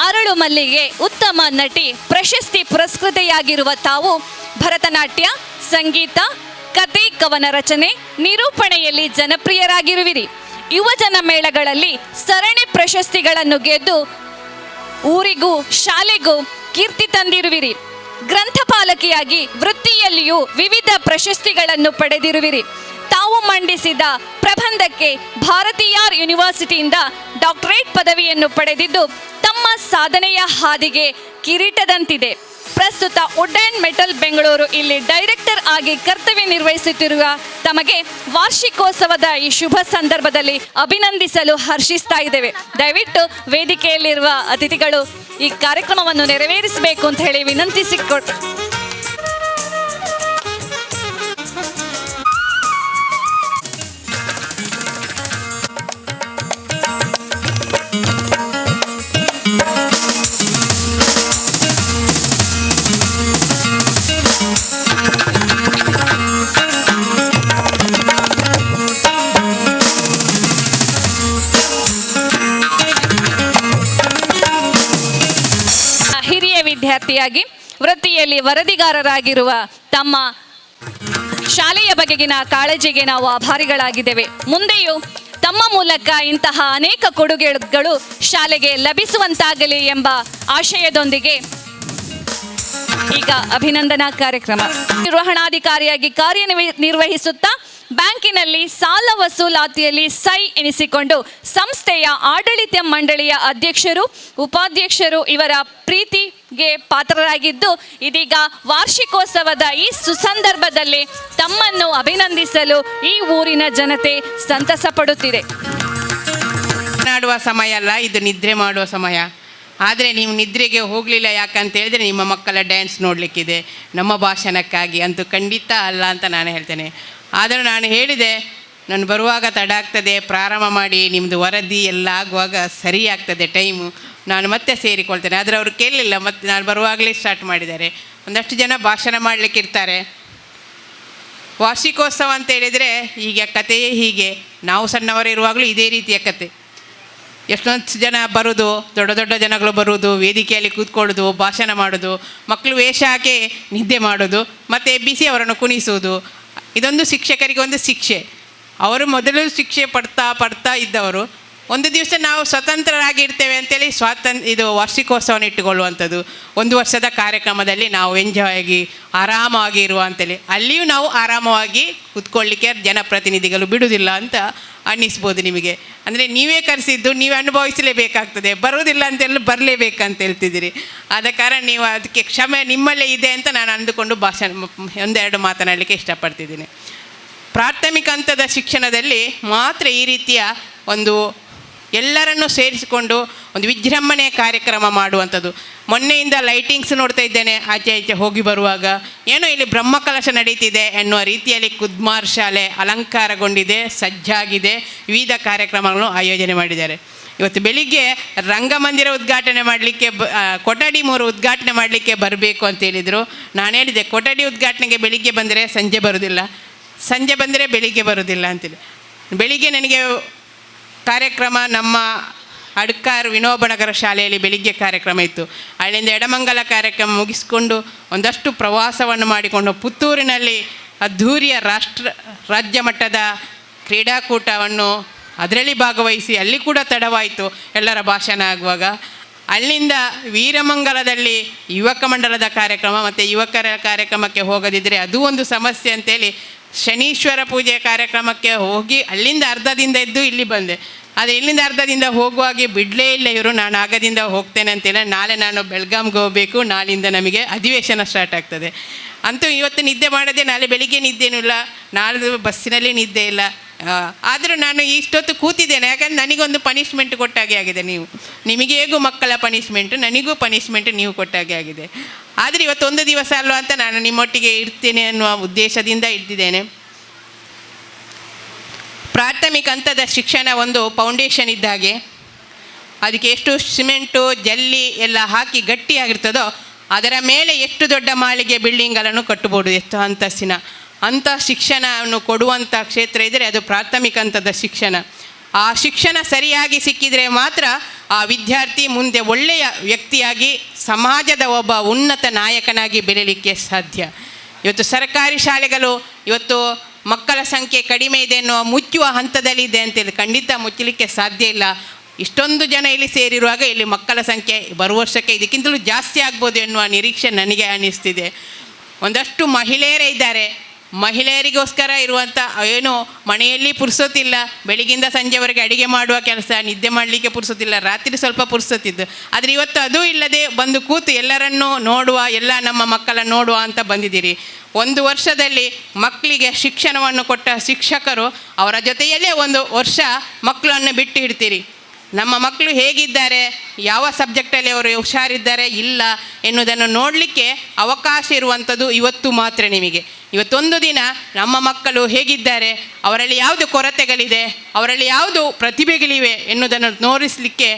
ಅರಳು ಮಲ್ಲಿಗೆ ಉತ್ತಮ ನಟಿ ಪ್ರಶಸ್ತಿ ಪುರಸ್ಕೃತೆಯಾಗಿರುವ ತಾವು ಭರತನಾಟ್ಯ, ಸಂಗೀತ, ಕತೆ, ಕವನ ರಚನೆ, ನಿರೂಪಣೆಯಲ್ಲಿ ಜನಪ್ರಿಯರಾಗಿರುವಿರಿ. ಯುವಜನ ಮೇಳಗಳಲ್ಲಿ ಸರಣಿ ಪ್ರಶಸ್ತಿಗಳನ್ನು ಗೆದ್ದು ಊರಿಗೂ ಶಾಲೆಗೂ ಕೀರ್ತಿ ತಂದಿರುವಿರಿ. ಗ್ರಂಥಪಾಲಕಿಯಾಗಿ ವೃತ್ತಿಯಲ್ಲಿಯೂ ವಿವಿಧ ಪ್ರಶಸ್ತಿಗಳನ್ನು ಪಡೆದಿರುವಿರಿ. ತಾವು ಮಂಡಿಸಿದ ಪ್ರಬಂಧಕ್ಕೆ ಭಾರತೀಯಾರ್ ಯೂನಿವರ್ಸಿಟಿಯಿಂದ ಡಾಕ್ಟರೇಟ್ ಪದವಿಯನ್ನು ಪಡೆದಿದ್ದು ತಮ್ಮ ಸಾಧನೆಯ ಹಾದಿಗೆ ಕಿರೀಟದಂತಿದೆ. ಪ್ರಸ್ತುತ ವುಡ್ ಆ್ಯಂಡ್ ಮೆಟಲ್ ಬೆಂಗಳೂರು ಇಲ್ಲಿ ಡೈರೆಕ್ಟರ್ ಆಗಿ ಕರ್ತವ್ಯ ನಿರ್ವಹಿಸುತ್ತಿರುವ ತಮಗೆ ವಾರ್ಷಿಕೋತ್ಸವದ ಈ ಶುಭ ಸಂದರ್ಭದಲ್ಲಿ ಅಭಿನಂದಿಸಲು ಹರ್ಷಿಸ್ತಾ ಇದ್ದೇವೆ. ದಯವಿಟ್ಟು ವೇದಿಕೆಯಲ್ಲಿರುವ ಅತಿಥಿಗಳು ಈ ಕಾರ್ಯಕ್ರಮವನ್ನು ನೆರವೇರಿಸಬೇಕು ಅಂತ ಹೇಳಿ ವಿನಂತಿಸಿಕೊಟ್ಟು ವಿದ್ಯಾರ್ಥಿಯಾಗಿ ವೃತ್ತಿಯಲ್ಲಿ ವರದಿಗಾರರಾಗಿರುವ ತಮ್ಮ ಶಾಲೆಯ ಬಗೆಗಿನ ಕಾಳಜಿಗೆ ನಾವು ಆಭಾರಿಗಳಾಗಿದ್ದೇವೆ. ಮುಂದೆಯೂ ತಮ್ಮ ಮೂಲಕ ಇಂತಹ ಅನೇಕ ಕೊಡುಗೆಗಳು ಶಾಲೆಗೆ ಲಭಿಸುವಂತಾಗಲಿ ಎಂಬ ಆಶಯದೊಂದಿಗೆ ಈಗ ಅಭಿನಂದನಾ ಕಾರ್ಯಕ್ರಮ. ನಿರ್ವಹಣಾಧಿಕಾರಿಯಾಗಿ ಕಾರ್ಯನಿರ್ವಹಿಸುತ್ತಾ ಬ್ಯಾಂಕಿನಲ್ಲಿ ಸಾಲ ವಸೂಲಾತಿಯಲ್ಲಿ ಸೈ ಎನಿಸಿಕೊಂಡು ಸಂಸ್ಥೆಯ ಆಡಳಿತ ಮಂಡಳಿಯ ಅಧ್ಯಕ್ಷರು, ಉಪಾಧ್ಯಕ್ಷರು ಇವರ ಪ್ರೀತಿಗೆ ಪಾತ್ರರಾಗಿದ್ದು ಇದೀಗ ವಾರ್ಷಿಕೋತ್ಸವದ ಈ ಸುಸಂದರ್ಭದಲ್ಲಿ ತಮ್ಮನ್ನು ಅಭಿನಂದಿಸಲು ಈ ಊರಿನ ಜನತೆ ಸಂತಸ ಪಡುತ್ತಿದೆ. ಮಾತನಾಡುವ ಸಮಯ ಅಲ್ಲ, ಇದು ನಿದ್ರೆ ಮಾಡುವ ಸಮಯ. ಆದರೆ ನೀವು ನಿದ್ರೆಗೆ ಹೋಗಲಿಲ್ಲ ಯಾಕಂತ ಹೇಳಿದ್ರೆ ನಿಮ್ಮ ಮಕ್ಕಳ ಡ್ಯಾನ್ಸ್ ನೋಡಲಿಕ್ಕಿದೆ, ನಮ್ಮ ಭಾಷಣಕ್ಕಾಗಿ ಅಂತೂ ಖಂಡಿತ ಅಲ್ಲ ಅಂತ ನಾನು ಹೇಳ್ತೇನೆ. ಆದರೂ ನಾನು ಹೇಳಿದೆ, ನಾನು ಬರುವಾಗ ತಡ ಆಗ್ತದೆ, ಪ್ರಾರಂಭ ಮಾಡಿ ನಿಮ್ಮದು ವರದಿ ಎಲ್ಲ ಆಗುವಾಗ ಸರಿ ಆಗ್ತದೆ ಟೈಮು, ನಾನು ಮತ್ತೆ ಸೇರಿಕೊಳ್ತೇನೆ. ಆದರೆ ಅವರು ಕೇಳಲಿಲ್ಲ, ಮತ್ತು ನಾನು ಬರುವಾಗಲೇ ಸ್ಟಾರ್ಟ್ ಮಾಡಿದ್ದಾರೆ. ಒಂದಷ್ಟು ಜನ ಭಾಷಣ ಮಾಡಲಿಕ್ಕೆ ಇರ್ತಾರೆ. ವಾರ್ಷಿಕೋತ್ಸವ ಅಂತ ಹೇಳಿದರೆ ಈಗ ಕಥೆಯೇ ಹೀಗೆ. ನಾವು ಸಣ್ಣವರಿರುವಾಗಲೂ ಇದೇ ರೀತಿಯ ಕತೆ. ಎಷ್ಟೊಂದು ಜನ ಬರೋದು, ದೊಡ್ಡ ದೊಡ್ಡ ಜನಗಳು ಬರುವುದು, ವೇದಿಕೆಯಲ್ಲಿ ಕೂತ್ಕೊಳ್ಳೋದು, ಭಾಷಣ ಮಾಡೋದು, ಮಕ್ಕಳು ವೇಷ ಹಾಕಿ ನಿದ್ದೆ ಮಾಡೋದು, ಮತ್ತು ಎಬ್ಬಿಸಿ ಅವರನ್ನು ಕುಣಿಸುವುದು. ಇದೊಂದು ಶಿಕ್ಷಕರಿಗೆ ಒಂದು ಶಿಕ್ಷೆ. ಅವರು ಮೊದಲು ಶಿಕ್ಷೆ ಪಡ್ತಾ ಇದ್ದವರು ಒಂದು ದಿವಸ ನಾವು ಸ್ವತಂತ್ರರಾಗಿರ್ತೇವೆ ಅಂತೇಳಿ ಇದು ವಾರ್ಷಿಕೋತ್ಸವನ ಇಟ್ಟುಕೊಳ್ಳುವಂಥದ್ದು. ಒಂದು ವರ್ಷದ ಕಾರ್ಯಕ್ರಮದಲ್ಲಿ ನಾವು ಎಂಜಾಯ್ ಆಗಿ ಆರಾಮಾಗಿ ಇರುವ ಅಂತೇಳಿ, ಅಲ್ಲಿಯೂ ನಾವು ಆರಾಮವಾಗಿ ಕೂತ್ಕೊಳ್ಳಿಕ್ಕೆ ಜನಪ್ರತಿನಿಧಿಗಳು ಬಿಡುವುದಿಲ್ಲ ಅಂತ ಅನ್ನಿಸ್ಬೋದು ನಿಮಗೆ. ಅಂದರೆ ನೀವೇ ಕರೆಸಿದ್ದು ನೀವೇ ಅನುಭವಿಸಲೇಬೇಕಾಗ್ತದೆ, ಬರುವುದಿಲ್ಲ ಅಂತೆಲ್ಲ ಬರಲೇಬೇಕಂತ ಹೇಳ್ತಿದ್ದೀರಿ. ಆದ ಕಾರಣ ನೀವು ಅದಕ್ಕೆ ಕ್ಷಮೆ ನಿಮ್ಮಲ್ಲೇ ಇದೆ ಅಂತ ನಾನು ಅಂದುಕೊಂಡು ಒಂದೆರಡು ಮಾತನಾಡಲಿಕ್ಕೆ ಇಷ್ಟಪಡ್ತಿದ್ದೀನಿ. ಪ್ರಾಥಮಿಕ ಹಂತದ ಶಿಕ್ಷಣದಲ್ಲಿ ಮಾತ್ರ ಈ ರೀತಿಯ ಒಂದು ಎಲ್ಲರನ್ನೂ ಸೇರಿಸಿಕೊಂಡು ಒಂದು ವಿಜೃಂಭಣೆಯ ಕಾರ್ಯಕ್ರಮ ಮಾಡುವಂಥದ್ದು. ಮೊನ್ನೆಯಿಂದ ಲೈಟಿಂಗ್ಸ್ ನೋಡ್ತಾ ಇದ್ದೇನೆ, ಆಚೆ ಈಚೆ ಹೋಗಿ ಬರುವಾಗ ಏನೋ ಇಲ್ಲಿ ಬ್ರಹ್ಮಕಲಶ ನಡೀತಿದೆ ಎನ್ನುವ ರೀತಿಯಲ್ಲಿ ಕುದ್ಮಾರ್ ಶಾಲೆ ಅಲಂಕಾರಗೊಂಡಿದೆ, ಸಜ್ಜಾಗಿದೆ, ವಿವಿಧ ಕಾರ್ಯಕ್ರಮಗಳನ್ನು ಆಯೋಜನೆ ಮಾಡಿದ್ದಾರೆ. ಇವತ್ತು ಬೆಳಿಗ್ಗೆ ರಂಗಮಂದಿರ ಉದ್ಘಾಟನೆ ಮಾಡಲಿಕ್ಕೆ ಕೊಠಡಿ 3 ಉದ್ಘಾಟನೆ ಮಾಡಲಿಕ್ಕೆ ಬರಬೇಕು ಅಂತ ಹೇಳಿದರು. ನಾನು ಹೇಳಿದೆ, ಕೊಠಡಿ ಉದ್ಘಾಟನೆಗೆ ಬೆಳಿಗ್ಗೆ ಬಂದರೆ ಸಂಜೆ ಬರೋದಿಲ್ಲ, ಸಂಜೆ ಬಂದರೆ ಬೆಳಿಗ್ಗೆ ಬರೋದಿಲ್ಲ ಅಂತೇಳಿ. ಬೆಳಿಗ್ಗೆ ನನಗೆ ಕಾರ್ಯಕ್ರಮ ನಮ್ಮ ಅಡ್ಕಾರ್ ವಿನೋಬನಗರ ಶಾಲೆಯಲ್ಲಿ ಬೆಳಿಗ್ಗೆ ಕಾರ್ಯಕ್ರಮ ಇತ್ತು. ಅಲ್ಲಿಂದ ಎಡಮಂಗಲ ಕಾರ್ಯಕ್ರಮ ಮುಗಿಸಿಕೊಂಡು ಒಂದಷ್ಟು ಪ್ರವಾಸವನ್ನು ಮಾಡಿಕೊಂಡು ಪುತ್ತೂರಿನಲ್ಲಿ ಅದ್ಧೂರಿಯ ರಾಜ್ಯ ಮಟ್ಟದ ಕ್ರೀಡಾಕೂಟವನ್ನು ಅದರಲ್ಲಿ ಭಾಗವಹಿಸಿ ಅಲ್ಲಿ ಕೂಡ ತಡವಾಯಿತು ಎಲ್ಲರ ಭಾಷಣ ಆಗುವಾಗ. ಅಲ್ಲಿಂದ ವೀರಮಂಗಲದಲ್ಲಿ ಯುವಕ ಮಂಡಲದ ಕಾರ್ಯಕ್ರಮ ಮತ್ತು ಯುವಕರ ಕಾರ್ಯಕ್ರಮಕ್ಕೆ ಹೋಗದಿದ್ದರೆ ಅದು ಒಂದು ಸಮಸ್ಯೆ ಅಂತೇಳಿ ಶನೀಶ್ವರ ಪೂಜೆ ಕಾರ್ಯಕ್ರಮಕ್ಕೆ ಹೋಗಿ ಅಲ್ಲಿಂದ ಅರ್ಧದಿಂದ ಎದ್ದು ಇಲ್ಲಿ ಬಂದೆ. ಆದರೆ ಇಲ್ಲಿಂದ ಅರ್ಧದಿಂದ ಹೋಗುವಾಗೆ ಬಿಡಲೇ ಇಲ್ಲ ಇವರು. ನಾನು ಆಗದಿಂದ ಹೋಗ್ತೇನೆ ಅಂತೇಳಿ, ನಾಳೆ ನಾನು ಬೆಳಗಾಂಗೆ ಹೋಗಬೇಕು, ನಾಳಿಂದ ನಮಗೆ ಅಧಿವೇಶನ ಸ್ಟಾರ್ಟ್ ಆಗ್ತದೆ. ಅಂತೂ ಇವತ್ತು ನಿದ್ದೆ ಮಾಡೋದೇ, ನಾಳೆ ಬೆಳಿಗ್ಗೆ ನಿದ್ದೆನೂ ಇಲ್ಲ, ನಾಳೆ ಬಸ್ಸಿನಲ್ಲಿ ನಿದ್ದೆ ಇಲ್ಲ. ಆದರೂ ನಾನು ಇಷ್ಟೊತ್ತು ಕೂತಿದ್ದೇನೆ, ಯಾಕಂದರೆ ನನಗೊಂದು ಪನಿಷ್ಮೆಂಟ್ ಕೊಟ್ಟಾಗೆ ಆಗಿದೆ. ನಿಮಗೆ ಹೇಗೂ ಮಕ್ಕಳ ಪನಿಷ್ಮೆಂಟು, ನನಗೂ ಪನಿಷ್ಮೆಂಟ್ ನೀವು ಕೊಟ್ಟಾಗೆ ಆಗಿದೆ. ಆದರೆ ಇವತ್ತೊಂದು ದಿವಸ ಅಲ್ವಾ ಅಂತ ನಾನು ನಿಮ್ಮೊಟ್ಟಿಗೆ ಇರ್ತೇನೆ ಅನ್ನುವ ಉದ್ದೇಶದಿಂದ ಇದ್ದಿದ್ದೇನೆ. ಪ್ರಾಥಮಿಕ ಹಂತದ ಶಿಕ್ಷಣ ಒಂದು ಫೌಂಡೇಶನ್ ಇದ್ದ ಹಾಗೆ, ಅದಕ್ಕೆ ಎಷ್ಟು ಸಿಮೆಂಟು ಜಲ್ಲಿ ಎಲ್ಲ ಹಾಕಿ ಗಟ್ಟಿಯಾಗಿರ್ತದೋ ಅದರ ಮೇಲೆ ಎಷ್ಟು ದೊಡ್ಡ ಮಾಳಿಗೆ ಬಿಲ್ಡಿಂಗ್ಗಳನ್ನು ಕಟ್ಟಬಹುದು, ಎಷ್ಟು ಅಂತಸ್ತಿನ ಅಂಥ ಶಿಕ್ಷಣವನ್ನು ಕೊಡುವಂಥ ಕ್ಷೇತ್ರ ಇದ್ದರೆ ಅದು ಪ್ರಾಥಮಿಕ ಹಂತದ ಶಿಕ್ಷಣ. ಆ ಶಿಕ್ಷಣ ಸರಿಯಾಗಿ ಸಿಕ್ಕಿದರೆ ಮಾತ್ರ ಆ ವಿದ್ಯಾರ್ಥಿ ಮುಂದೆ ಒಳ್ಳೆಯ ವ್ಯಕ್ತಿಯಾಗಿ ಸಮಾಜದ ಒಬ್ಬ ಉನ್ನತ ನಾಯಕನಾಗಿ ಬೆಳೀಲಿಕ್ಕೆ ಸಾಧ್ಯ. ಇವತ್ತು ಸರ್ಕಾರಿ ಶಾಲೆಗಳು ಇವತ್ತು ಮಕ್ಕಳ ಸಂಖ್ಯೆ ಕಡಿಮೆ ಇದೆ ಅನ್ನೋ ಮುಚ್ಚುವ ಹಂತದಲ್ಲಿದೆ ಅಂತೇಳಿ ಖಂಡಿತ ಮುಚ್ಚಲಿಕ್ಕೆ ಸಾಧ್ಯ ಇಲ್ಲ. ಇಷ್ಟೊಂದು ಜನ ಇಲ್ಲಿ ಸೇರಿರುವಾಗ ಇಲ್ಲಿ ಮಕ್ಕಳ ಸಂಖ್ಯೆ ಬರುವ ವರ್ಷಕ್ಕೆ ಇದಕ್ಕಿಂತಲೂ ಜಾಸ್ತಿ ಆಗ್ಬೋದು ಎನ್ನುವ ನಿರೀಕ್ಷೆ ನನಗೆ ಅನ್ನಿಸ್ತಿದೆ. ಒಂದಷ್ಟು ಮಹಿಳೆಯರೇ ಇದ್ದಾರೆ, ಮಹಿಳೆಯರಿಗೋಸ್ಕರ ಇರುವಂಥ ಏನು ಮನೆಯಲ್ಲಿ ಪುರ್ಸೊತ್ತಿಲ್ಲ, ಬೆಳಗಿಂದ ಸಂಜೆವರೆಗೆ ಅಡುಗೆ ಮಾಡುವ ಕೆಲಸ, ನಿದ್ದೆ ಮಾಡಲಿಕ್ಕೆ ಪುರ್ಸೊತ್ತಿಲ್ಲ, ರಾತ್ರಿ ಸ್ವಲ್ಪ ಪುರ್ಸೊತ್ತಿದ್ದು. ಆದರೆ ಇವತ್ತು ಅದೂ ಇಲ್ಲದೆ ಬಂದು ಕೂತು ಎಲ್ಲರನ್ನೂ ನೋಡುವ, ಎಲ್ಲ ನಮ್ಮ ಮಕ್ಕಳನ್ನು ನೋಡುವ ಅಂತ ಬಂದಿದ್ದೀರಿ. ಒಂದು ವರ್ಷದಲ್ಲಿ ಮಕ್ಕಳಿಗೆ ಶಿಕ್ಷಣವನ್ನು ಕೊಟ್ಟ ಶಿಕ್ಷಕರು ಅವರ ಜೊತೆಯಲ್ಲೇ ಒಂದು ವರ್ಷ ಮಕ್ಕಳನ್ನು ಬಿಟ್ಟು ಇಡ್ತೀರಿ. ನಮ್ಮ ಮಕ್ಕಳು ಹೇಗಿದ್ದಾರೆ, ಯಾವ ಸಬ್ಜೆಕ್ಟಲ್ಲಿ ಅವರು ಹುಷಾರಿದ್ದಾರೆ ಇಲ್ಲ ಎನ್ನುವುದನ್ನು ನೋಡಲಿಕ್ಕೆ ಅವಕಾಶ ಇರುವಂಥದ್ದು ಇವತ್ತು ಮಾತ್ರ ನಿಮಗೆ. ಇವತ್ತೊಂದು ದಿನ ನಮ್ಮ ಮಕ್ಕಳು ಹೇಗಿದ್ದಾರೆ, ಅವರಲ್ಲಿ ಯಾವುದು ಕೊರತೆಗಳಿದೆ, ಅವರಲ್ಲಿ ಯಾವುದು ಪ್ರತಿಭೆಗಳಿವೆ ಎನ್ನುವುದನ್ನು ತೋರಿಸಲಿಕ್ಕೆ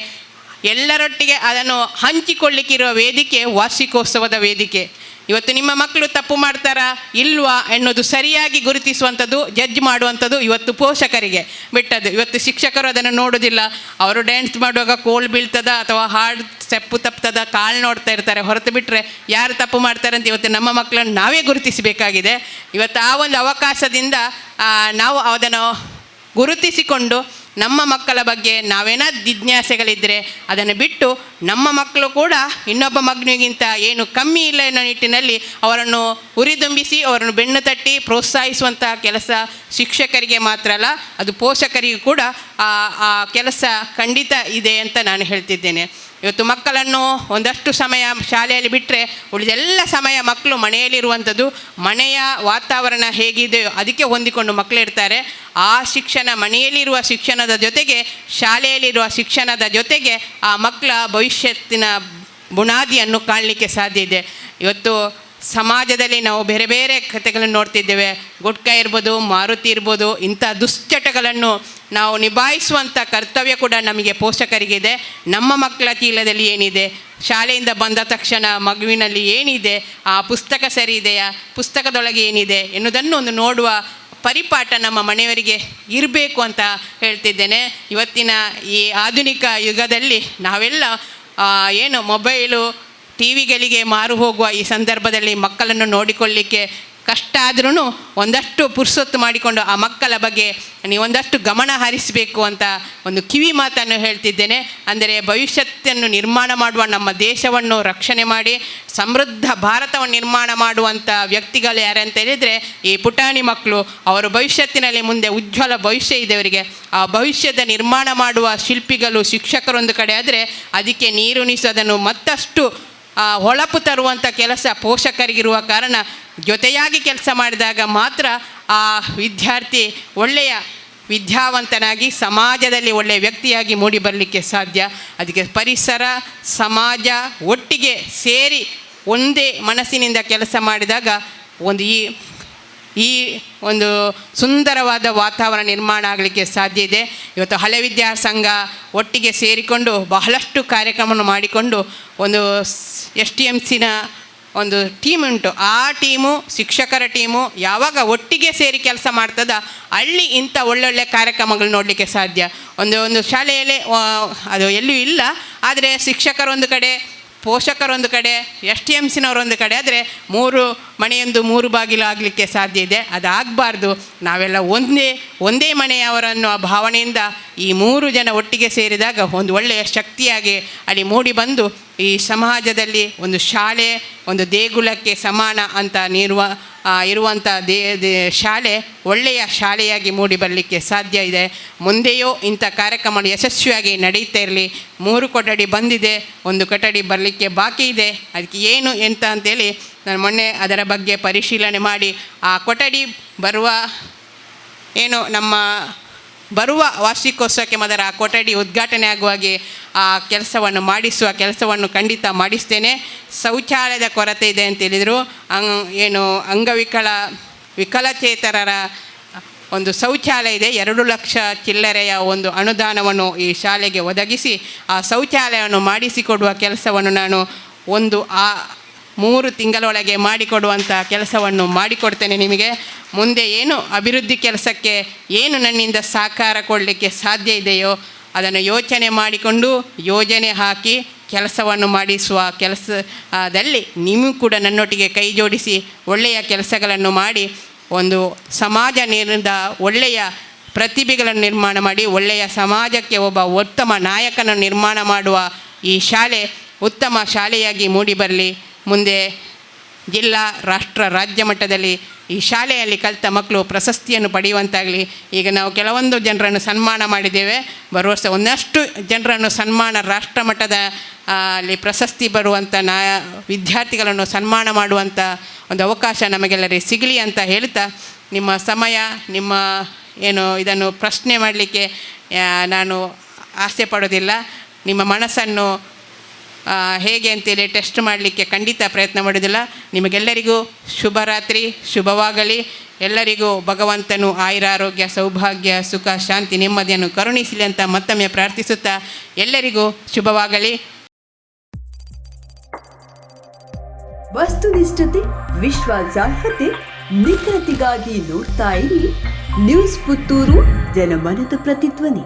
ಎಲ್ಲರೊಟ್ಟಿಗೆ ಅದನ್ನು ಹಂಚಿಕೊಳ್ಳಿಕ್ಕಿರುವ ವೇದಿಕೆ ವಾರ್ಷಿಕೋತ್ಸವದ ವೇದಿಕೆ. ಇವತ್ತು ನಿಮ್ಮ ಮಕ್ಕಳು ತಪ್ಪು ಮಾಡ್ತಾರಾ ಇಲ್ವಾ ಎನ್ನುವುದು ಸರಿಯಾಗಿ ಗುರುತಿಸುವಂಥದ್ದು, ಜಡ್ಜ್ ಮಾಡುವಂಥದ್ದು ಇವತ್ತು ಪೋಷಕರಿಗೆ ಬಿಟ್ಟದ್ದು. ಇವತ್ತು ಶಿಕ್ಷಕರು ಅದನ್ನು ನೋಡೋದಿಲ್ಲ. ಅವರು ಡ್ಯಾನ್ಸ್ ಮಾಡುವಾಗ ಕೋಲ್ ಬೀಳ್ತದ ಅಥವಾ ಹಾಡು ಸ್ಟೆಪ್ಪು ತಪ್ತದ ಕಾಲು ನೋಡ್ತಾ ಇರ್ತಾರೆ, ಹೊರತು ಬಿಟ್ಟರೆ ಯಾರು ತಪ್ಪು ಮಾಡ್ತಾರೆ ಅಂತ ಇವತ್ತು ನಮ್ಮ ಮಕ್ಕಳನ್ನು ನಾವೇ ಗುರುತಿಸಬೇಕಾಗಿದೆ. ಇವತ್ತು ಆ ಒಂದು ಅವಕಾಶದಿಂದ ನಾವು ಅದನ್ನು ಗುರುತಿಸಿಕೊಂಡು ನಮ್ಮ ಮಕ್ಕಳ ಬಗ್ಗೆ ನಾವೇನಾದ್ರು ಜಿಜ್ಞಾಸೆಗಳಿದ್ದರೆ ಅದನ್ನು ಬಿಟ್ಟು ನಮ್ಮ ಮಕ್ಕಳು ಕೂಡ ಇನ್ನೊಬ್ಬ ಮಗನಿಗಿಂತ ಏನು ಕಮ್ಮಿ ಇಲ್ಲ ಎನ್ನೋ ನಿಟ್ಟಿನಲ್ಲಿ ಅವರನ್ನು ಹುರಿದುಂಬಿಸಿ ಅವರನ್ನು ಬೆನ್ನು ತಟ್ಟಿ ಪ್ರೋತ್ಸಾಹಿಸುವಂಥ ಕೆಲಸ ಶಿಕ್ಷಕರಿಗೆ ಮಾತ್ರ ಅಲ್ಲ, ಅದು ಪೋಷಕರಿಗೂ ಕೂಡ ಆ ಕೆಲಸ ಖಂಡಿತ ಇದೆ ಅಂತ ನಾನು ಹೇಳ್ತಿದ್ದೇನೆ. ಇವತ್ತು ಮಕ್ಕಳನ್ನು ಒಂದಷ್ಟು ಸಮಯ ಶಾಲೆಯಲ್ಲಿ ಬಿಟ್ಟರೆ ಉಳಿದೆಲ್ಲ ಸಮಯ ಮಕ್ಕಳು ಮನೆಯಲ್ಲಿರುವಂಥದ್ದು. ಮನೆಯ ವಾತಾವರಣ ಹೇಗಿದೆಯೋ ಅದಕ್ಕೆ ಹೊಂದಿಕೊಂಡು ಮಕ್ಕಳಿರ್ತಾರೆ. ಆ ಶಿಕ್ಷಣ, ಮನೆಯಲ್ಲಿರುವ ಶಿಕ್ಷಣದ ಜೊತೆಗೆ ಶಾಲೆಯಲ್ಲಿರುವ ಶಿಕ್ಷಣದ ಜೊತೆಗೆ ಆ ಮಕ್ಕಳ ಭವಿಷ್ಯತ್ತಿನ ಬುನಾದಿಯನ್ನು ಕಾಣಲಿಕ್ಕೆ ಸಾಧ್ಯ ಇದೆ. ಇವತ್ತು ಸಮಾಜದಲ್ಲಿ ನಾವು ಬೇರೆ ಬೇರೆ ಕಥೆಗಳನ್ನು ನೋಡ್ತಿದ್ದೇವೆ. ಗುಟ್ಕಾ ಇರ್ಬೋದು, ಮಾರುತಿ ಇರ್ಬೋದು, ಇಂಥ ದುಶ್ಚಟಗಳನ್ನು ನಾವು ನಿಭಾಯಿಸುವಂಥ ಕರ್ತವ್ಯ ಕೂಡ ನಮಗೆ ಪೋಷಕರಿಗಿದೆ. ನಮ್ಮ ಮಕ್ಕಳ ಚೀಲದಲ್ಲಿ ಏನಿದೆ, ಶಾಲೆಯಿಂದ ಬಂದ ತಕ್ಷಣ ಮಗುವಿನಲ್ಲಿ ಏನಿದೆ, ಆ ಪುಸ್ತಕ ಸರಿ ಇದೆಯಾ, ಪುಸ್ತಕದೊಳಗೆ ಏನಿದೆ ಎನ್ನುವುದನ್ನು ಒಂದು ನೋಡುವ ಪರಿಪಾಠ ನಮ್ಮ ಮನೆಯವರಿಗೆ ಇರಬೇಕು ಅಂತ ಹೇಳ್ತಿದ್ದೇನೆ. ಇವತ್ತಿನ ಈ ಆಧುನಿಕ ಯುಗದಲ್ಲಿ ನಾವೆಲ್ಲ ಏನು ಮೊಬೈಲು ಟಿ ವಿಗಳಿಗೆ ಮಾರು ಹೋಗುವ ಈ ಸಂದರ್ಭದಲ್ಲಿ ಮಕ್ಕಳನ್ನು ನೋಡಿಕೊಳ್ಳಲಿಕ್ಕೆ ಕಷ್ಟ ಆದ್ರೂ ಒಂದಷ್ಟು ಪುರ್ಸೊತ್ತು ಮಾಡಿಕೊಂಡು ಆ ಮಕ್ಕಳ ಬಗ್ಗೆ ನೀವು ಒಂದಷ್ಟು ಗಮನ ಹರಿಸಬೇಕು ಅಂತ ಒಂದು ಕಿವಿ ಮಾತನ್ನು ಹೇಳ್ತಿದ್ದೇನೆ. ಅಂದರೆ ಭವಿಷ್ಯತ್ತನ್ನು ನಿರ್ಮಾಣ ಮಾಡುವ, ನಮ್ಮ ದೇಶವನ್ನು ರಕ್ಷಣೆ ಮಾಡಿ ಸಮೃದ್ಧ ಭಾರತವನ್ನು ನಿರ್ಮಾಣ ಮಾಡುವಂಥ ವ್ಯಕ್ತಿಗಳು ಯಾರಂತ ಹೇಳಿದರೆ ಈ ಪುಟಾಣಿ ಮಕ್ಕಳು. ಅವರು ಭವಿಷ್ಯತ್ತಿನಲ್ಲಿ ಮುಂದೆ ಉಜ್ವಲ ಭವಿಷ್ಯ ಇದೆ ಅವರಿಗೆ. ಆ ಭವಿಷ್ಯದ ನಿರ್ಮಾಣ ಮಾಡುವ ಶಿಲ್ಪಿಗಳು ಶಿಕ್ಷಕರೊಂದು ಕಡೆ ಆದರೆ ಅದಕ್ಕೆ ನೀರುಣಿಸೋದನ್ನು ಮತ್ತಷ್ಟು ಹೊಳಪು ತರುವಂಥ ಕೆಲಸ ಪೋಷಕರಿಗಿರುವ ಕಾರಣ ಜೊತೆಯಾಗಿ ಕೆಲಸ ಮಾಡಿದಾಗ ಮಾತ್ರ ಆ ವಿದ್ಯಾರ್ಥಿ ಒಳ್ಳೆಯ ವಿದ್ಯಾವಂತನಾಗಿ ಸಮಾಜದಲ್ಲಿ ಒಳ್ಳೆಯ ವ್ಯಕ್ತಿಯಾಗಿ ಮೂಡಿ ಬರಲಿಕ್ಕೆ ಸಾಧ್ಯ. ಅದಕ್ಕೆ ಪರಿಸರ, ಸಮಾಜ ಒಟ್ಟಿಗೆ ಸೇರಿ ಒಂದೇ ಮನಸ್ಸಿನಿಂದ ಕೆಲಸ ಮಾಡಿದಾಗ ಈ ಒಂದು ಸುಂದರವಾದ ವಾತಾವರಣ ನಿರ್ಮಾಣ ಆಗಲಿಕ್ಕೆ ಸಾಧ್ಯ ಇದೆ. ಇವತ್ತು ಹಳೆ ವಿದ್ಯಾರ್ಥಿ ಸಂಘ ಒಟ್ಟಿಗೆ ಸೇರಿಕೊಂಡು ಬಹಳಷ್ಟು ಕಾರ್ಯಕ್ರಮವನ್ನು ಮಾಡಿಕೊಂಡು ಒಂದು STMCನ ಒಂದು ಟೀಮ್ ಉಂಟು. ಆ ಟೀಮು, ಶಿಕ್ಷಕರ ಟೀಮು ಯಾವಾಗ ಒಟ್ಟಿಗೆ ಸೇರಿ ಕೆಲಸ ಮಾಡ್ತದ ಅಲ್ಲಿ ಇಂಥ ಒಳ್ಳೊಳ್ಳೆ ಕಾರ್ಯಕ್ರಮಗಳು ನೋಡಲಿಕ್ಕೆ ಸಾಧ್ಯ. ಒಂದು ಶಾಲೆಯಲ್ಲಿ ಅದು ಎಲ್ಲೂ ಇಲ್ಲ, ಆದರೆ ಶಿಕ್ಷಕರೊಂದು ಕಡೆ, ಪೋಷಕರೊಂದು ಕಡೆ, STMCನವರೊಂದು ಕಡೆ ಆದರೆ 3 ಮನೆಯೊಂದು 3 ಬಾಗಿಲು ಆಗಲಿಕ್ಕೆ ಸಾಧ್ಯ ಇದೆ. ಅದಾಗಬಾರ್ದು. ನಾವೆಲ್ಲ ಒಂದೇ ಮನೆಯವರನ್ನು ಆ ಭಾವನೆಯಿಂದ ಈ 3 ಜನ ಒಟ್ಟಿಗೆ ಸೇರಿದಾಗ ಒಂದು ಒಳ್ಳೆಯ ಶಕ್ತಿಯಾಗಿ ಅಲ್ಲಿ ಮೂಡಿ ಬಂದು ಈ ಸಮಾಜದಲ್ಲಿ ಒಂದು ಶಾಲೆ ಒಂದು ದೇಗುಲಕ್ಕೆ ಸಮಾನ ಅಂತ ಇರುವಂಥ ಶಾಲೆ ಒಳ್ಳೆಯ ಶಾಲೆಯಾಗಿ ಮೂಡಿ ಬರಲಿಕ್ಕೆ ಸಾಧ್ಯ ಇದೆ. ಮುಂದೆಯೂ ಇಂಥ ಕಾರ್ಯಕ್ರಮಗಳು ಯಶಸ್ವಿಯಾಗಿ ನಡೀತಾ ಇರಲಿ. 3 ಕೊಠಡಿ ಬಂದಿದೆ, 1 ಕೊಠಡಿ ಬರಲಿಕ್ಕೆ ಬಾಕಿ ಇದೆ. ಅದಕ್ಕೆ ಏನು ಎಂತ ಅಂತೇಳಿ ನಾನು ಮೊನ್ನೆ ಅದರ ಬಗ್ಗೆ ಪರಿಶೀಲನೆ ಮಾಡಿ ಆ ಕೊಠಡಿ ಬರುವ ಏನು ನಮ್ಮ ಬರುವ ವಾರ್ಷಿಕೋತ್ಸವಕ್ಕೆ ಮೊದಲ ಆ ಕೊಠಡಿ ಉದ್ಘಾಟನೆ ಆಗುವಾಗೆ ಆ ಕೆಲಸವನ್ನು ಮಾಡಿಸುವ ಕೆಲಸವನ್ನು ಖಂಡಿತ ಮಾಡಿಸ್ತೇನೆ. ಶೌಚಾಲಯದ ಕೊರತೆ ಇದೆ ಅಂತೇಳಿದರು. ವಿಕಲಚೇತನರ ಒಂದು ಶೌಚಾಲಯ ಇದೆ. 2 ಲಕ್ಷ ಚಿಲ್ಲರೆಯ ಒಂದು ಅನುದಾನವನ್ನು ಈ ಶಾಲೆಗೆ ಒದಗಿಸಿ ಆ ಶೌಚಾಲಯವನ್ನು ಮಾಡಿಸಿಕೊಡುವ ಕೆಲಸವನ್ನು ನಾನು 3 ತಿಂಗಳೊಳಗೆ ಮಾಡಿಕೊಡುವಂಥ ಕೆಲಸವನ್ನು ಮಾಡಿಕೊಡ್ತೇನೆ. ನಿಮಗೆ ಮುಂದೆ ಏನು ಅಭಿವೃದ್ಧಿ ಕೆಲಸಕ್ಕೆ ಏನು ನನ್ನಿಂದ ಸಹಕಾರ ಕೊಡಲಿಕ್ಕೆ ಸಾಧ್ಯ ಇದೆಯೋ ಅದನ್ನು ಯೋಚನೆ ಮಾಡಿಕೊಂಡು ಯೋಜನೆ ಹಾಕಿ ಕೆಲಸವನ್ನು ಮಾಡಿಸುವ ಕೆಲಸದಲ್ಲಿ ನೀವು ಕೂಡ ನನ್ನೊಟ್ಟಿಗೆ ಕೈ ಜೋಡಿಸಿ ಒಳ್ಳೆಯ ಕೆಲಸಗಳನ್ನು ಮಾಡಿ ಒಂದು ಸಮಾಜದಿಂದ ಒಳ್ಳೆಯ ಪ್ರತಿಭೆಗಳನ್ನು ನಿರ್ಮಾಣ ಮಾಡಿ ಒಳ್ಳೆಯ ಸಮಾಜಕ್ಕೆ ಒಬ್ಬ ಉತ್ತಮ ನಾಯಕನನ್ನು ನಿರ್ಮಾಣ ಮಾಡುವ ಈ ಶಾಲೆ ಉತ್ತಮ ಶಾಲೆಯಾಗಿ ಮೂಡಿಬರಲಿ. ಮುಂದೆ ಜಿಲ್ಲಾ, ರಾಷ್ಟ್ರ, ರಾಜ್ಯ ಮಟ್ಟದಲ್ಲಿ ಈ ಶಾಲೆಯಲ್ಲಿ ಕಲಿತ ಮಕ್ಕಳು ಪ್ರಶಸ್ತಿಯನ್ನು ಪಡೆಯುವಂತಾಗಲಿ. ಈಗ ನಾವು ಕೆಲವೊಂದು ಜನರನ್ನು ಸನ್ಮಾನ ಮಾಡಿದ್ದೇವೆ. ಬರುವ ವರ್ಷ ಒಂದಷ್ಟು ಜನರನ್ನು ಸನ್ಮಾನ ರಾಷ್ಟ್ರ ಮಟ್ಟದ ಅಲ್ಲಿ ಪ್ರಶಸ್ತಿ ಬರುವಂಥ ವಿದ್ಯಾರ್ಥಿಗಳನ್ನು ಸನ್ಮಾನ ಮಾಡುವಂಥ ಒಂದು ಅವಕಾಶ ನಮಗೆಲ್ಲರಿಗೆ ಸಿಗಲಿ ಅಂತ ಹೇಳ್ತಾ, ನಿಮ್ಮ ಸಮಯ ನಿಮ್ಮ ಇದನ್ನು ಪ್ರಶ್ನೆ ಮಾಡಲಿಕ್ಕೆ ನಾನು ಆಸೆ ಪಡೋದಿಲ್ಲ. ನಿಮ್ಮ ಮನಸ್ಸನ್ನು ಹೇಗೆ ಅಂತೇಳಿ ಟೆಸ್ಟ್ ಮಾಡಲಿಕ್ಕೆ ಖಂಡಿತ ಪ್ರಯತ್ನ ಮಾಡೋದಿಲ್ಲ. ನಿಮಗೆಲ್ಲರಿಗೂ ಶುಭರಾತ್ರಿ, ಶುಭವಾಗಲಿ. ಎಲ್ಲರಿಗೂ ಭಗವಂತನು ಆಯುರಾರೋಗ್ಯ, ಸೌಭಾಗ್ಯ, ಸುಖ, ಶಾಂತಿ, ನೆಮ್ಮದಿಯನ್ನು ಕರುಣಿಸಲಿ ಅಂತ ಮತ್ತೊಮ್ಮೆ ಪ್ರಾರ್ಥಿಸುತ್ತಾ ಎಲ್ಲರಿಗೂ ಶುಭವಾಗಲಿ. ವಸ್ತುನಿಷ್ಠತೆ, ವಿಶ್ವಾಸಾರ್ಹತೆ, ನಿಖರತೆಗಾಗಿ ನೋಡ್ತಾ ಇರಿ ನ್ಯೂಸ್ ಪುತ್ತೂರು, ಜನಮನದ ಪ್ರತಿಧ್ವನಿ.